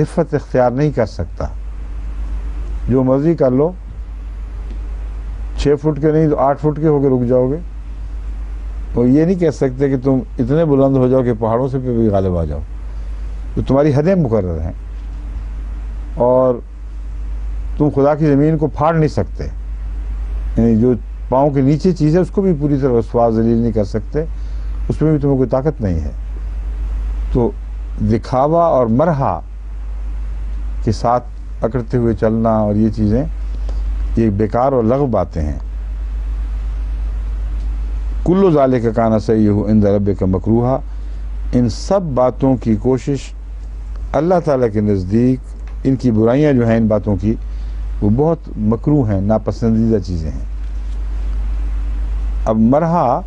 رفت اختیار نہیں کر سکتا. جو مرضی کر لو، 6 فٹ کے نہیں تو 8 فٹ کے ہو کے رک جاؤ گے. اور یہ نہیں کہہ سکتے کہ تم اتنے بلند ہو جاؤ کہ پہاڑوں سے بھی غالب آ جاؤ. تو تمہاری حدیں مقرر ہیں اور تم خدا کی زمین کو پھاڑ نہیں سکتے. یعنی جو پاؤں کے نیچے چیز ہے اس کو بھی پوری طرح رسوا ذلیل نہیں کر سکتے، اس میں بھی تمہیں کوئی طاقت نہیں ہے. تو دکھاوا اور مرحا کے ساتھ اکڑتے ہوئے چلنا اور یہ چیزیں یہ بیکار اور لغو باتیں ہیں. کل ذالک کان سیئہ عند ربک مکروہا، ان سب باتوں کی کوشش اللہ تعالیٰ کے نزدیک، ان کی برائیاں جو ہیں ان باتوں کی وہ بہت مکروہ ہیں، ناپسندیدہ چیزیں ہیں. اب مرحا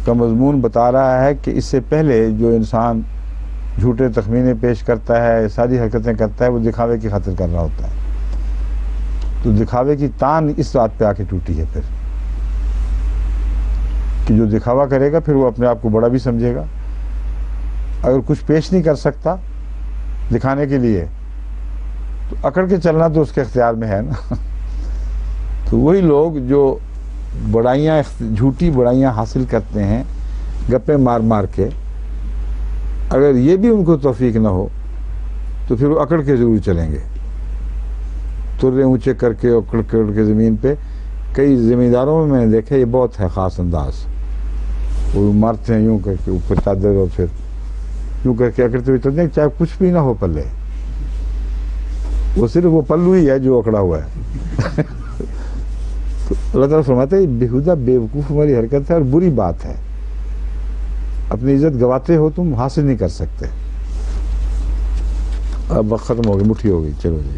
کا مضمون بتا رہا ہے کہ اس سے پہلے جو انسان جھوٹے تخمینے پیش کرتا ہے، ساری حرکتیں کرتا ہے، وہ دکھاوے کی خاطر کر رہا ہوتا ہے. تو دکھاوے کی تان اس بات پہ آ کے ٹوٹی ہے پھر کہ جو دکھاوا کرے گا پھر وہ اپنے آپ کو بڑا بھی سمجھے گا. اگر کچھ پیش نہیں کر سکتا دکھانے کے لیے تو اکڑ کے چلنا تو اس کے اختیار میں ہے نا. تو وہی لوگ جو بڑائیاں، جھوٹی بڑائیاں حاصل کرتے ہیں گپے مار مار کے، اگر یہ بھی ان کو توفیق نہ ہو تو پھر وہ اکڑ کے ضرور چلیں گے، ترے اونچے کر کے اکڑ کر کے زمین پہ. کئی زمینداروں میں نے دیکھا یہ بہت ہے خاص انداز، وہ مارتے ہیں یوں کر کے اوپر چادر اور پھر یوں کر کے اکڑتے ہوئے چلتے ہیں چاہے کچھ بھی نہ ہو پلے، وہ صرف وہ پلو ہی ہے جو اکڑا ہوا ہے. تو اللہ تعالیٰ فرماتے ہیں بےہودہ بیوقوف ہماری حرکت ہے اور بری بات ہے. اپنی عزت گواتے ہو تم، حاصل نہیں کر سکتے. اب وقت ختم ہو گئی، مٹھی ہو گئی، چلو جی.